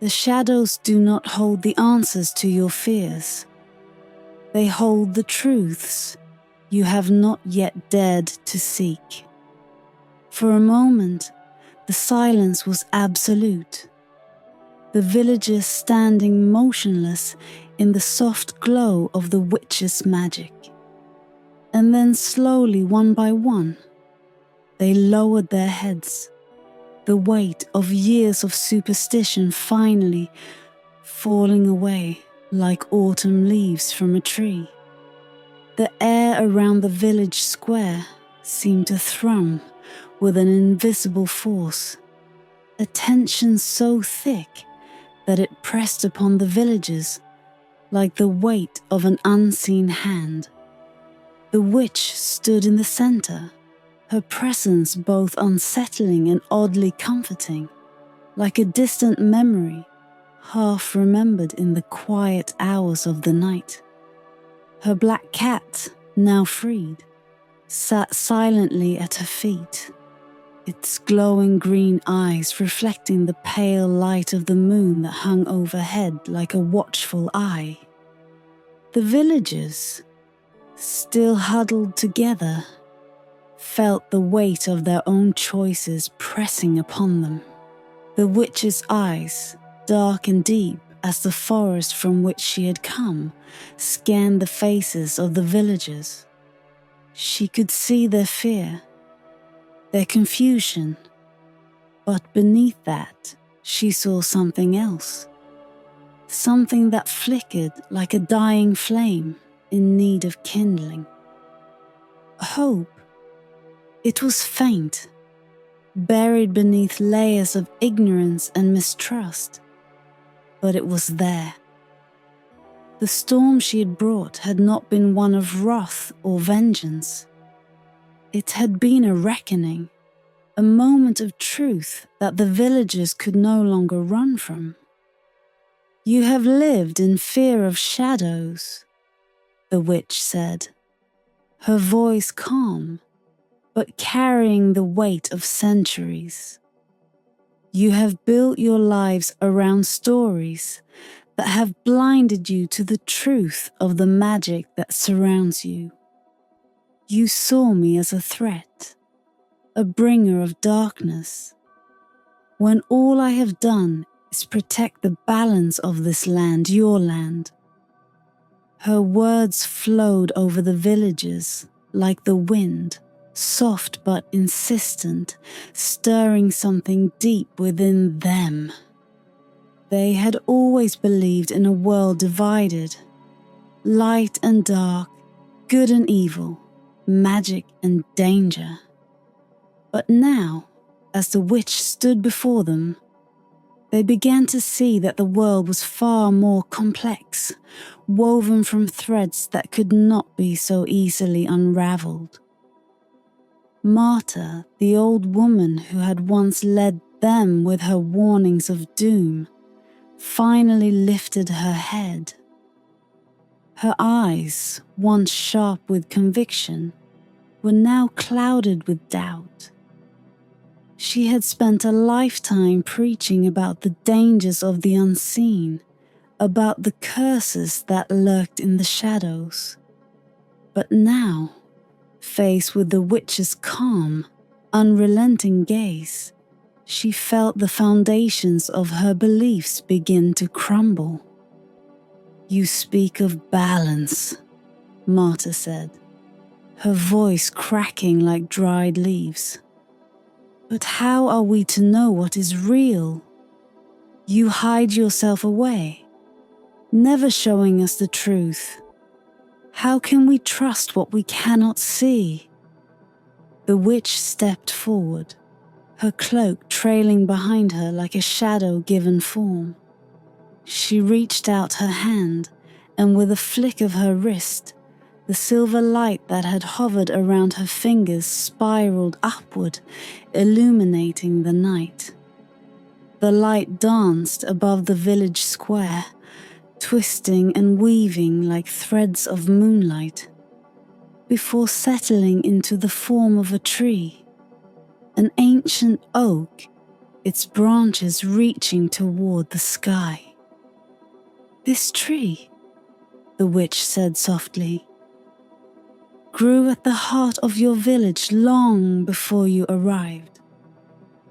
The shadows do not hold the answers to your fears. They hold the truths you have not yet dared to seek. For a moment, the silence was absolute. The villagers standing motionless in the soft glow of the witch's magic. And then slowly, one by one, they lowered their heads, the weight of years of superstition finally falling away like autumn leaves from a tree. The air around the village square seemed to thrum with an invisible force, a tension so thick that it pressed upon the villagers like the weight of an unseen hand. The witch stood in the center, her presence both unsettling and oddly comforting, like a distant memory, half remembered in the quiet hours of the night. Her black cat, now freed, sat silently at her feet, its glowing green eyes reflecting the pale light of the moon that hung overhead like a watchful eye. The villagers, still huddled together, felt the weight of their own choices pressing upon them. The witch's eyes, dark and deep as the forest from which she had come, scanned the faces of the villagers. She could see their fear, their confusion, but beneath that, she saw something else. Something that flickered like a dying flame in need of kindling. Hope. It was faint, buried beneath layers of ignorance and mistrust, but it was there. The storm she had brought had not been one of wrath or vengeance. It had been a reckoning, a moment of truth that the villagers could no longer run from. "You have lived in fear of shadows," the witch said, her voice calm, but carrying the weight of centuries. "You have built your lives around stories that have blinded you to the truth of the magic that surrounds you. You saw me as a threat, a bringer of darkness, when all I have done is protect the balance of this land, your land." Her words flowed over the villagers like the wind, soft but insistent, stirring something deep within them. They had always believed in a world divided, light and dark, good and evil, magic and danger. But now, as the witch stood before them, they began to see that the world was far more complex, woven from threads that could not be so easily unraveled. Marta, the old woman who had once led them with her warnings of doom, finally lifted her head. Her eyes, once sharp with conviction, were now clouded with doubt. She had spent a lifetime preaching about the dangers of the unseen, about the curses that lurked in the shadows. But now, faced with the witch's calm, unrelenting gaze, she felt the foundations of her beliefs begin to crumble. "You speak of balance," Marta said, her voice cracking like dried leaves. But how are we to know what is real? You hide yourself away, never showing us the truth. How can we trust what we cannot see? The witch stepped forward, her cloak trailing behind her like a shadow given form. She reached out her hand, and with a flick of her wrist, the silver light that had hovered around her fingers spiraled upward, illuminating the night. The light danced above the village square, twisting and weaving like threads of moonlight, before settling into the form of a tree, an ancient oak, its branches reaching toward the sky. "This tree," the witch said softly, "grew at the heart of your village long before you arrived.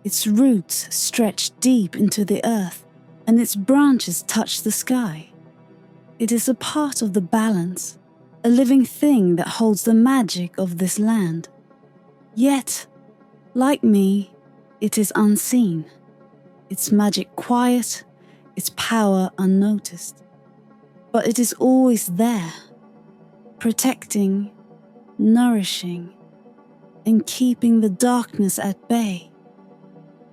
Its roots stretched deep into the earth, and its branches touched the sky. It is a part of the balance, a living thing that holds the magic of this land. Yet, like me, it is unseen, its magic quiet, its power unnoticed. But it is always there, protecting, nourishing, and keeping the darkness at bay."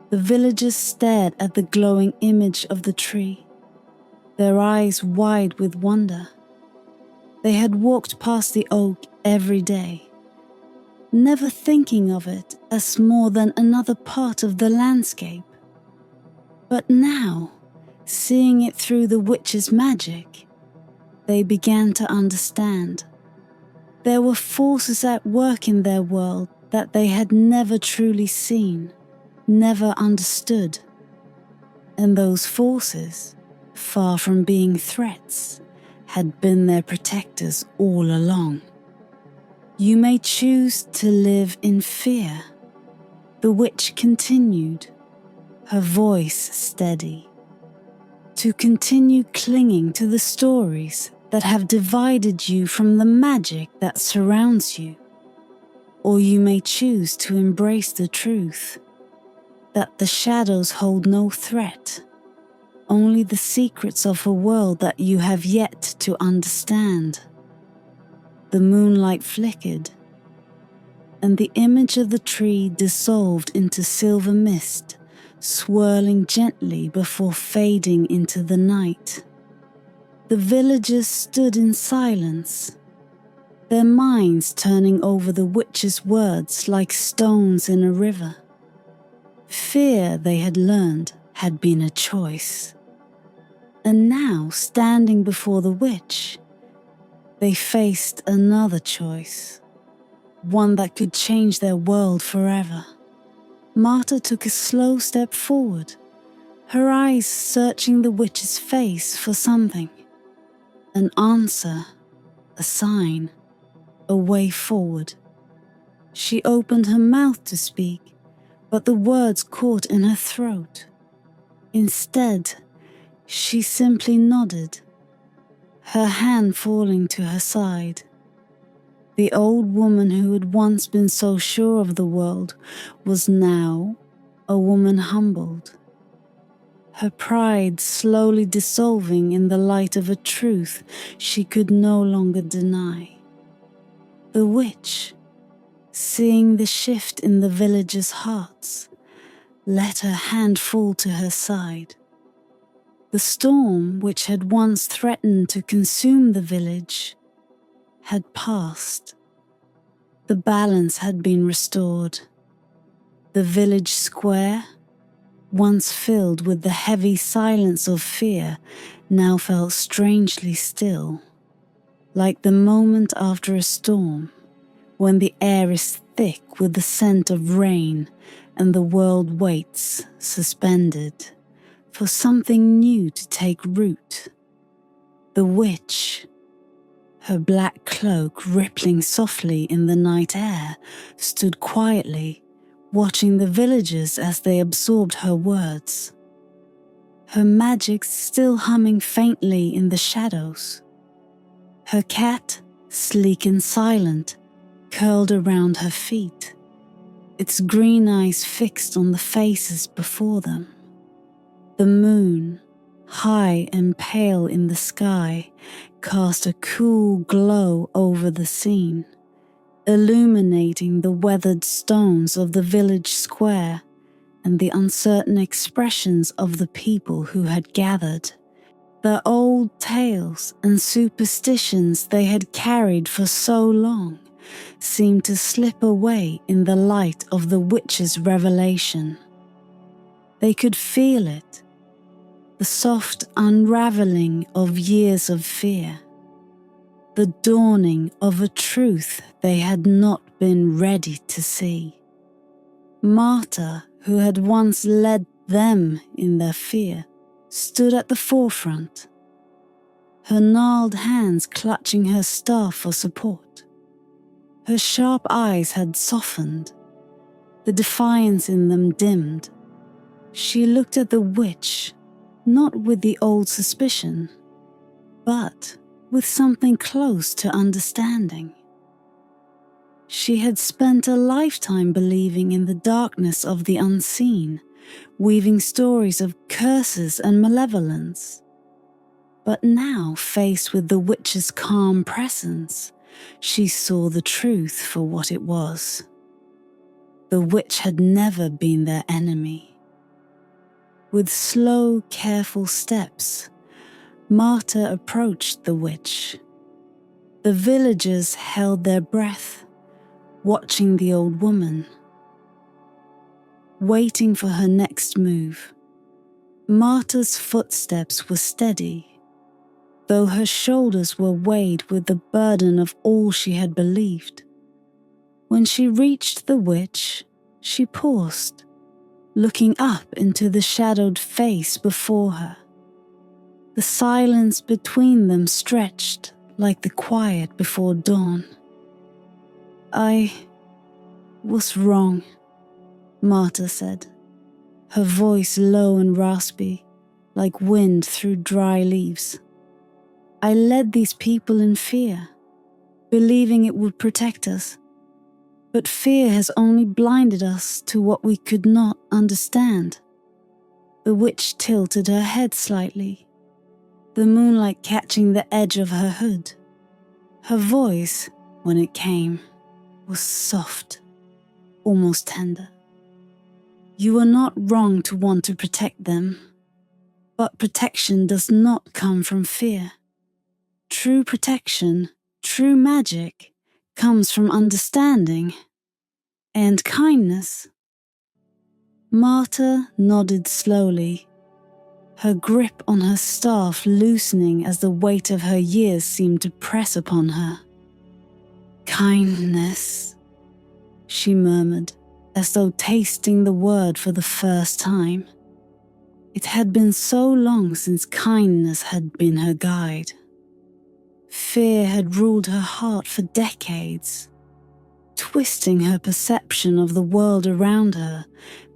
The villagers stared at the glowing image of the tree, their eyes wide with wonder. They had walked past the oak every day, never thinking of it as more than another part of the landscape. But now, seeing it through the witch's magic, they began to understand. There were forces at work in their world that they had never truly seen, never understood. And those forces, far from being threats, had been their protectors all along. "You may choose to live in fear," the witch continued, her voice steady. "To continue clinging to the stories that have divided you from the magic that surrounds you. Or you may choose to embrace the truth, that the shadows hold no threat, only the secrets of a world that you have yet to understand." The moonlight flickered, and the image of the tree dissolved into silver mist, swirling gently before fading into the night. The villagers stood in silence, their minds turning over the witch's words like stones in a river. Fear, they had learned, had been a choice. And now, standing before the witch, they faced another choice, one that could change their world forever. Marta took a slow step forward, her eyes searching the witch's face for something. An answer, a sign, a way forward. She opened her mouth to speak, but the words caught in her throat. Instead, she simply nodded, her hand falling to her side. The old woman who had once been so sure of the world was now a woman humbled, her pride slowly dissolving in the light of a truth she could no longer deny. The witch, seeing the shift in the villagers' hearts, let her hand fall to her side. The storm, which had once threatened to consume the village, had passed. The balance had been restored. The village square, once filled with the heavy silence of fear, now felt strangely still, like the moment after a storm, when the air is thick with the scent of rain and the world waits, suspended, for something new to take root. The witch, her black cloak rippling softly in the night air, stood quietly, watching the villagers as they absorbed her words. Her magic still humming faintly in the shadows. Her cat, sleek and silent, curled around her feet, its green eyes fixed on the faces before them. The moon, high and pale in the sky, cast a cool glow over the scene, illuminating the weathered stones of the village square and the uncertain expressions of the people who had gathered. The old tales and superstitions they had carried for so long seemed to slip away in the light of the witch's revelation. They could feel it, the soft unraveling of years of fear, the dawning of a truth they had not been ready to see. Marta, who had once led them in their fear, stood at the forefront, her gnarled hands clutching her staff for support. Her sharp eyes had softened, the defiance in them dimmed. She looked at the witch, not with the old suspicion, but with something close to understanding. She had spent a lifetime believing in the darkness of the unseen, weaving stories of curses and malevolence. But now, faced with the witch's calm presence, she saw the truth for what it was. The witch had never been their enemy. With slow, careful steps, Marta approached the witch. The villagers held their breath, watching the old woman, waiting for her next move. Marta's footsteps were steady, though her shoulders were weighed with the burden of all she had believed. When she reached the witch, she paused, looking up into the shadowed face before her. The silence between them stretched like the quiet before dawn. "I was wrong," Marta said, her voice low and raspy, like wind through dry leaves. "I led these people in fear, believing it would protect us. But fear has only blinded us to what we could not understand." The witch tilted her head slightly, the moonlight catching the edge of her hood. Her voice, when it came, was soft, almost tender. "You are not wrong to want to protect them, but protection does not come from fear. True protection, true magic, comes from understanding and kindness." Marta nodded slowly, her grip on her staff loosening as the weight of her years seemed to press upon her. "Kindness," she murmured, as though tasting the word for the first time. It had been so long since kindness had been her guide. Fear had ruled her heart for decades, twisting her perception of the world around her,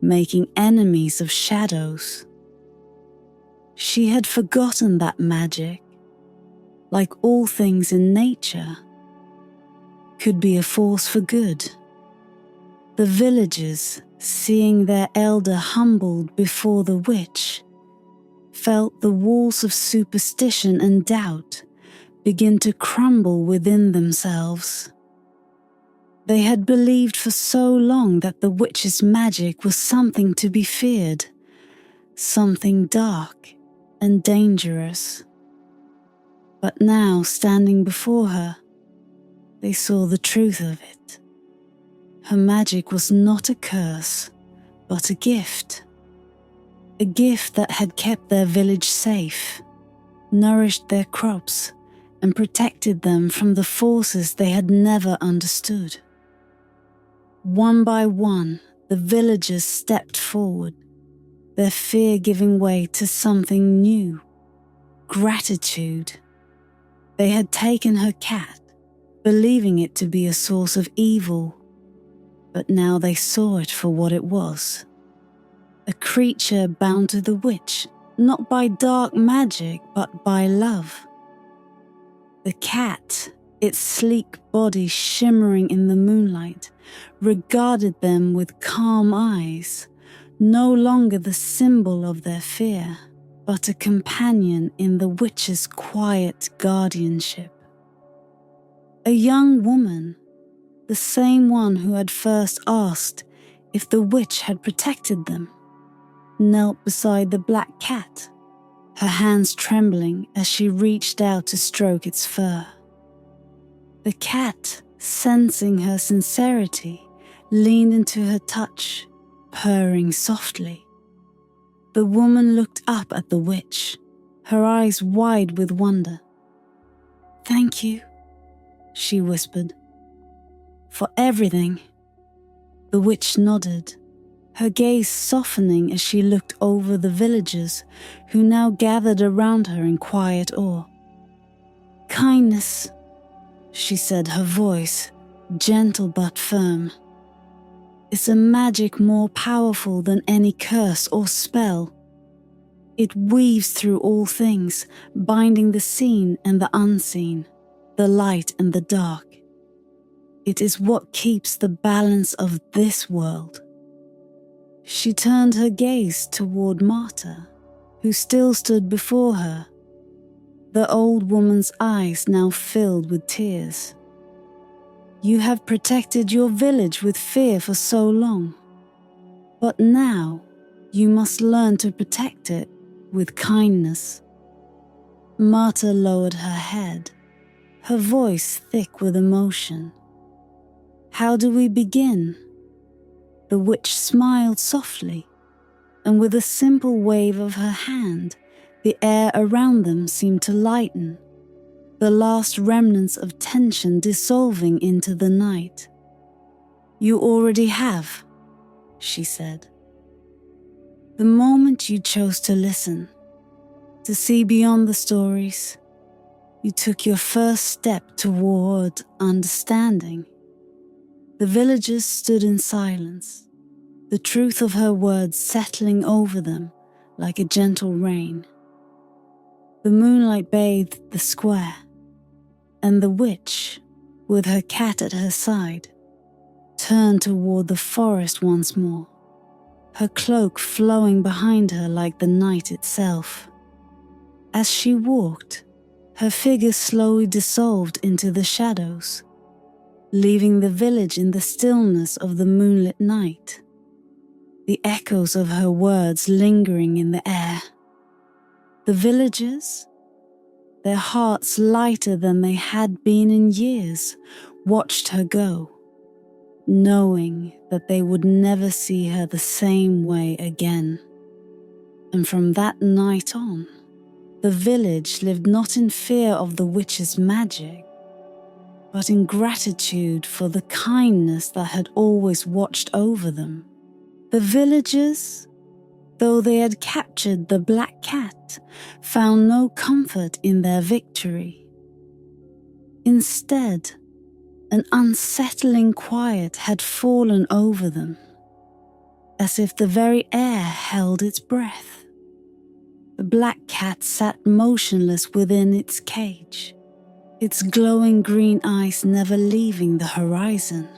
making enemies of shadows. She had forgotten that magic, like all things in nature, could be a force for good. The villagers, seeing their elder humbled before the witch, felt the walls of superstition and doubt begin to crumble within themselves. They had believed for so long that the witch's magic was something to be feared, something dark and dangerous. But now, standing before her, they saw the truth of it. Her magic was not a curse, but a gift that had kept their village safe, nourished their crops, and protected them from the forces they had never understood. One by one, the villagers stepped forward, their fear giving way to something new, gratitude. They had taken her cat, believing it to be a source of evil, but now they saw it for what it was. A creature bound to the witch, not by dark magic, but by love. The cat, its sleek body shimmering in the moonlight, regarded them with calm eyes, no longer the symbol of their fear, but a companion in the witch's quiet guardianship. A young woman, the same one who had first asked if the witch had protected them, knelt beside the black cat, her hands trembling as she reached out to stroke its fur. The cat, sensing her sincerity, leaned into her touch, purring softly. The woman looked up at the witch, her eyes wide with wonder. "Thank you," she whispered. "For everything." The witch nodded, her gaze softening as she looked over the villagers who now gathered around her in quiet awe. "Kindness," she said, her voice gentle but firm, "is a magic more powerful than any curse or spell. It weaves through all things, binding the seen and the unseen, the light and the dark. It is what keeps the balance of this world." She turned her gaze toward Marta, who still stood before her, the old woman's eyes now filled with tears. "You have protected your village with fear for so long, but now you must learn to protect it with kindness." Marta lowered her head, her voice thick with emotion. "How do we begin?" The witch smiled softly, and with a simple wave of her hand, the air around them seemed to lighten, the last remnants of tension dissolving into the night. "You already have," she said. "The moment you chose to listen, to see beyond the stories, you took your first step toward understanding." The villagers stood in silence, the truth of her words settling over them like a gentle rain. The moonlight bathed the square, and the witch, with her cat at her side, turned toward the forest once more, her cloak flowing behind her like the night itself. As she walked, her figure slowly dissolved into the shadows, leaving the village in the stillness of the moonlit night, the echoes of her words lingering in the air. The villagers, their hearts lighter than they had been in years, watched her go, knowing that they would never see her the same way again. And from that night on, the village lived not in fear of the witch's magic, but in gratitude for the kindness that had always watched over them. The villagers, though they had captured the black cat, found no comfort in their victory. Instead, an unsettling quiet had fallen over them, as if the very air held its breath. The black cat sat motionless within its cage, its glowing green eyes never leaving the horizon.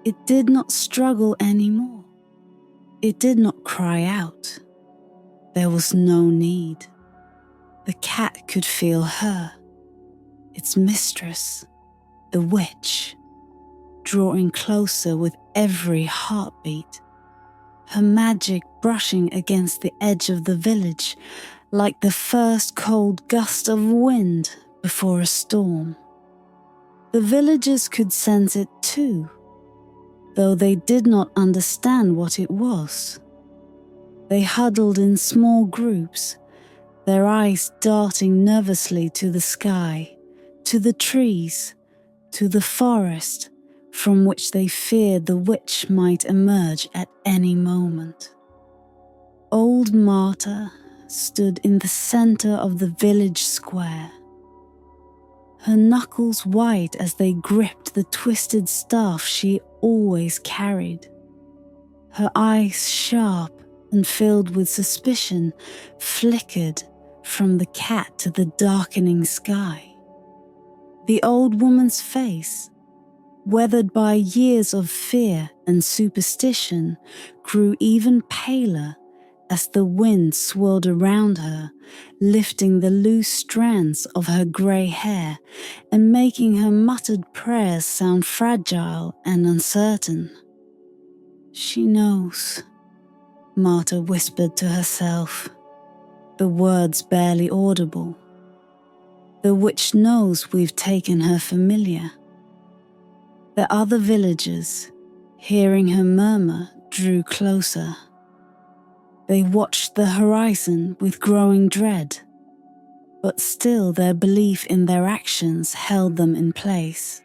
It did not struggle anymore. It did not cry out. There was no need. The cat could feel her, its mistress, the witch, drawing closer with every heartbeat, her magic brushing against the edge of the village like the first cold gust of wind before a storm. The villagers could sense it too, though they did not understand what it was. They huddled in small groups, their eyes darting nervously to the sky, to the trees, to the forest, from which they feared the witch might emerge at any moment. Old Marta stood in the center of the village square, her knuckles white as they gripped the twisted staff she always carried. Her eyes, sharp and filled with suspicion, flickered from the cat to the darkening sky. The old woman's face, weathered by years of fear and superstition, grew even paler as the wind swirled around her, lifting the loose strands of her grey hair and making her muttered prayers sound fragile and uncertain. "She knows," Marta whispered to herself, the words barely audible. "The witch knows we've taken her familiar." The other villagers, hearing her murmur, drew closer. They watched the horizon with growing dread, but still their belief in their actions held them in place.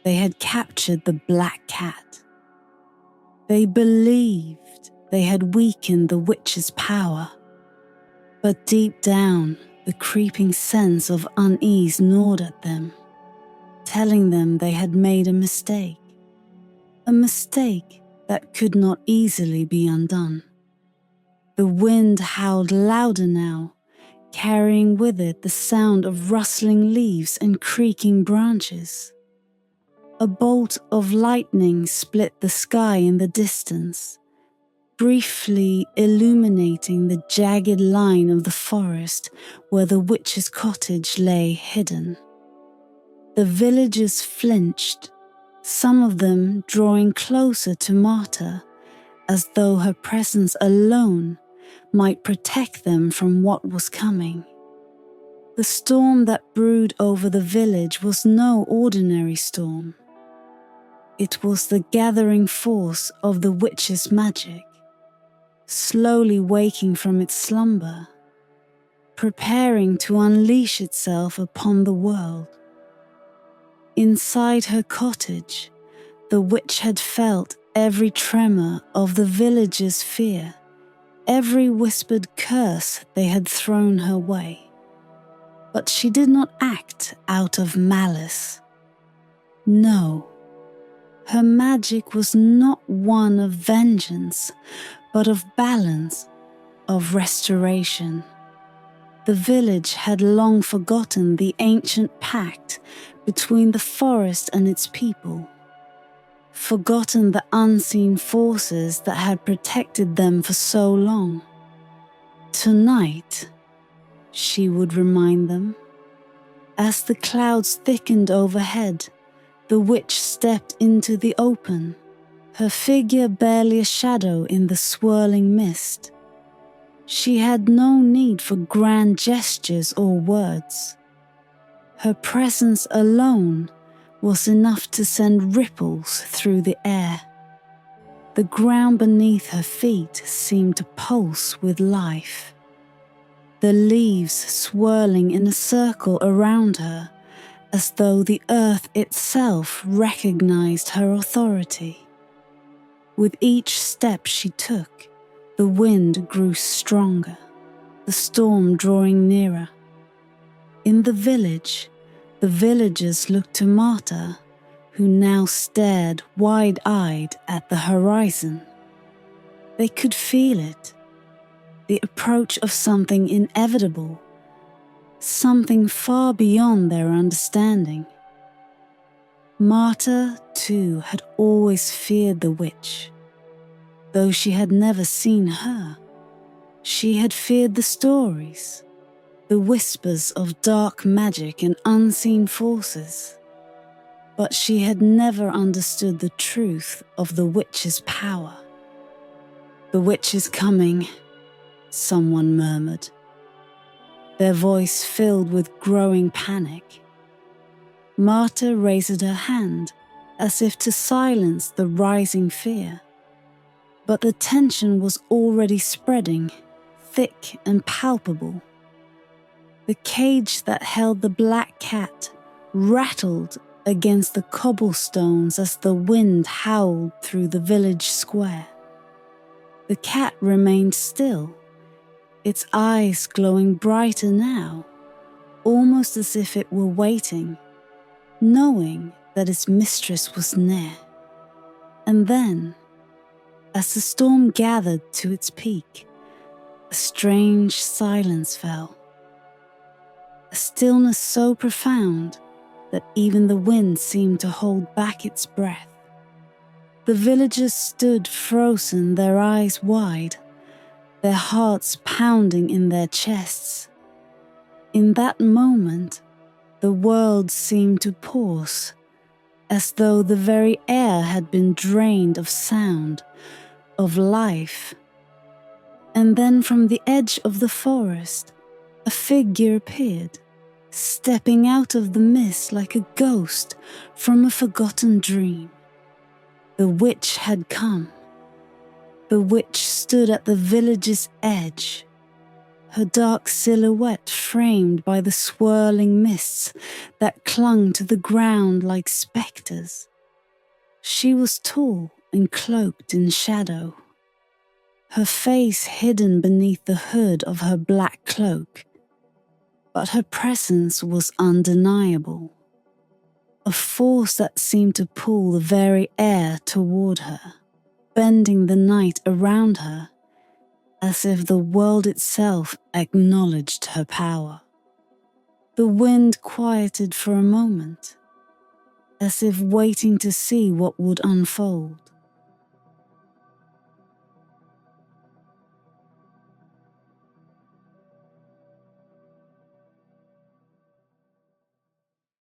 They had captured the black cat. They believed they had weakened the witch's power, but deep down, the creeping sense of unease gnawed at them, telling them they had made a mistake that could not easily be undone. The wind howled louder now, carrying with it the sound of rustling leaves and creaking branches. A bolt of lightning split the sky in the distance, briefly illuminating the jagged line of the forest where the witch's cottage lay hidden. The villagers flinched, some of them drawing closer to Marta, as though her presence alone might protect them from what was coming. The storm that brewed over the village was no ordinary storm. It was the gathering force of the witch's magic, slowly waking from its slumber, preparing to unleash itself upon the world. Inside her cottage, the witch had felt every tremor of the villagers' fear, every whispered curse they had thrown her way. But she did not act out of malice. No, her magic was not one of vengeance, but of balance, of restoration. The village had long forgotten the ancient pact between the forest and its people, forgotten the unseen forces that had protected them for so long. Tonight, she would remind them. As the clouds thickened overhead, the witch stepped into the open, her figure barely a shadow in the swirling mist. She had no need for grand gestures or words. Her presence alone was enough to send ripples through the air. The ground beneath her feet seemed to pulse with life, the leaves swirling in a circle around her, as though the earth itself recognized her authority. With each step she took, the wind grew stronger, the storm drawing nearer. In the village, the villagers looked to Marta, who now stared wide-eyed at the horizon. They could feel it, the approach of something inevitable, something far beyond their understanding. Marta, too, had always feared the witch. Though she had never seen her, she had feared the stories, the whispers of dark magic and unseen forces. But she had never understood the truth of the witch's power. "The witch is coming," someone murmured, their voice filled with growing panic. Marta raised her hand as if to silence the rising fear. But the tension was already spreading, thick and palpable. The cage that held the black cat rattled against the cobblestones as the wind howled through the village square. The cat remained still, its eyes glowing brighter now, almost as if it were waiting, knowing that its mistress was near. And then, as the storm gathered to its peak, a strange silence fell. A stillness so profound that even the wind seemed to hold back its breath. The villagers stood frozen, their eyes wide, their hearts pounding in their chests. In that moment, the world seemed to pause, as though the very air had been drained of sound, of life. And then from the edge of the forest, a figure appeared, stepping out of the mist like a ghost from a forgotten dream. The witch had come. The witch stood at the village's edge, her dark silhouette framed by the swirling mists that clung to the ground like spectres. She was tall and cloaked in shadow, her face hidden beneath the hood of her black cloak, but her presence was undeniable, a force that seemed to pull the very air toward her, bending the night around her, as if the world itself acknowledged her power. The wind quieted for a moment, as if waiting to see what would unfold.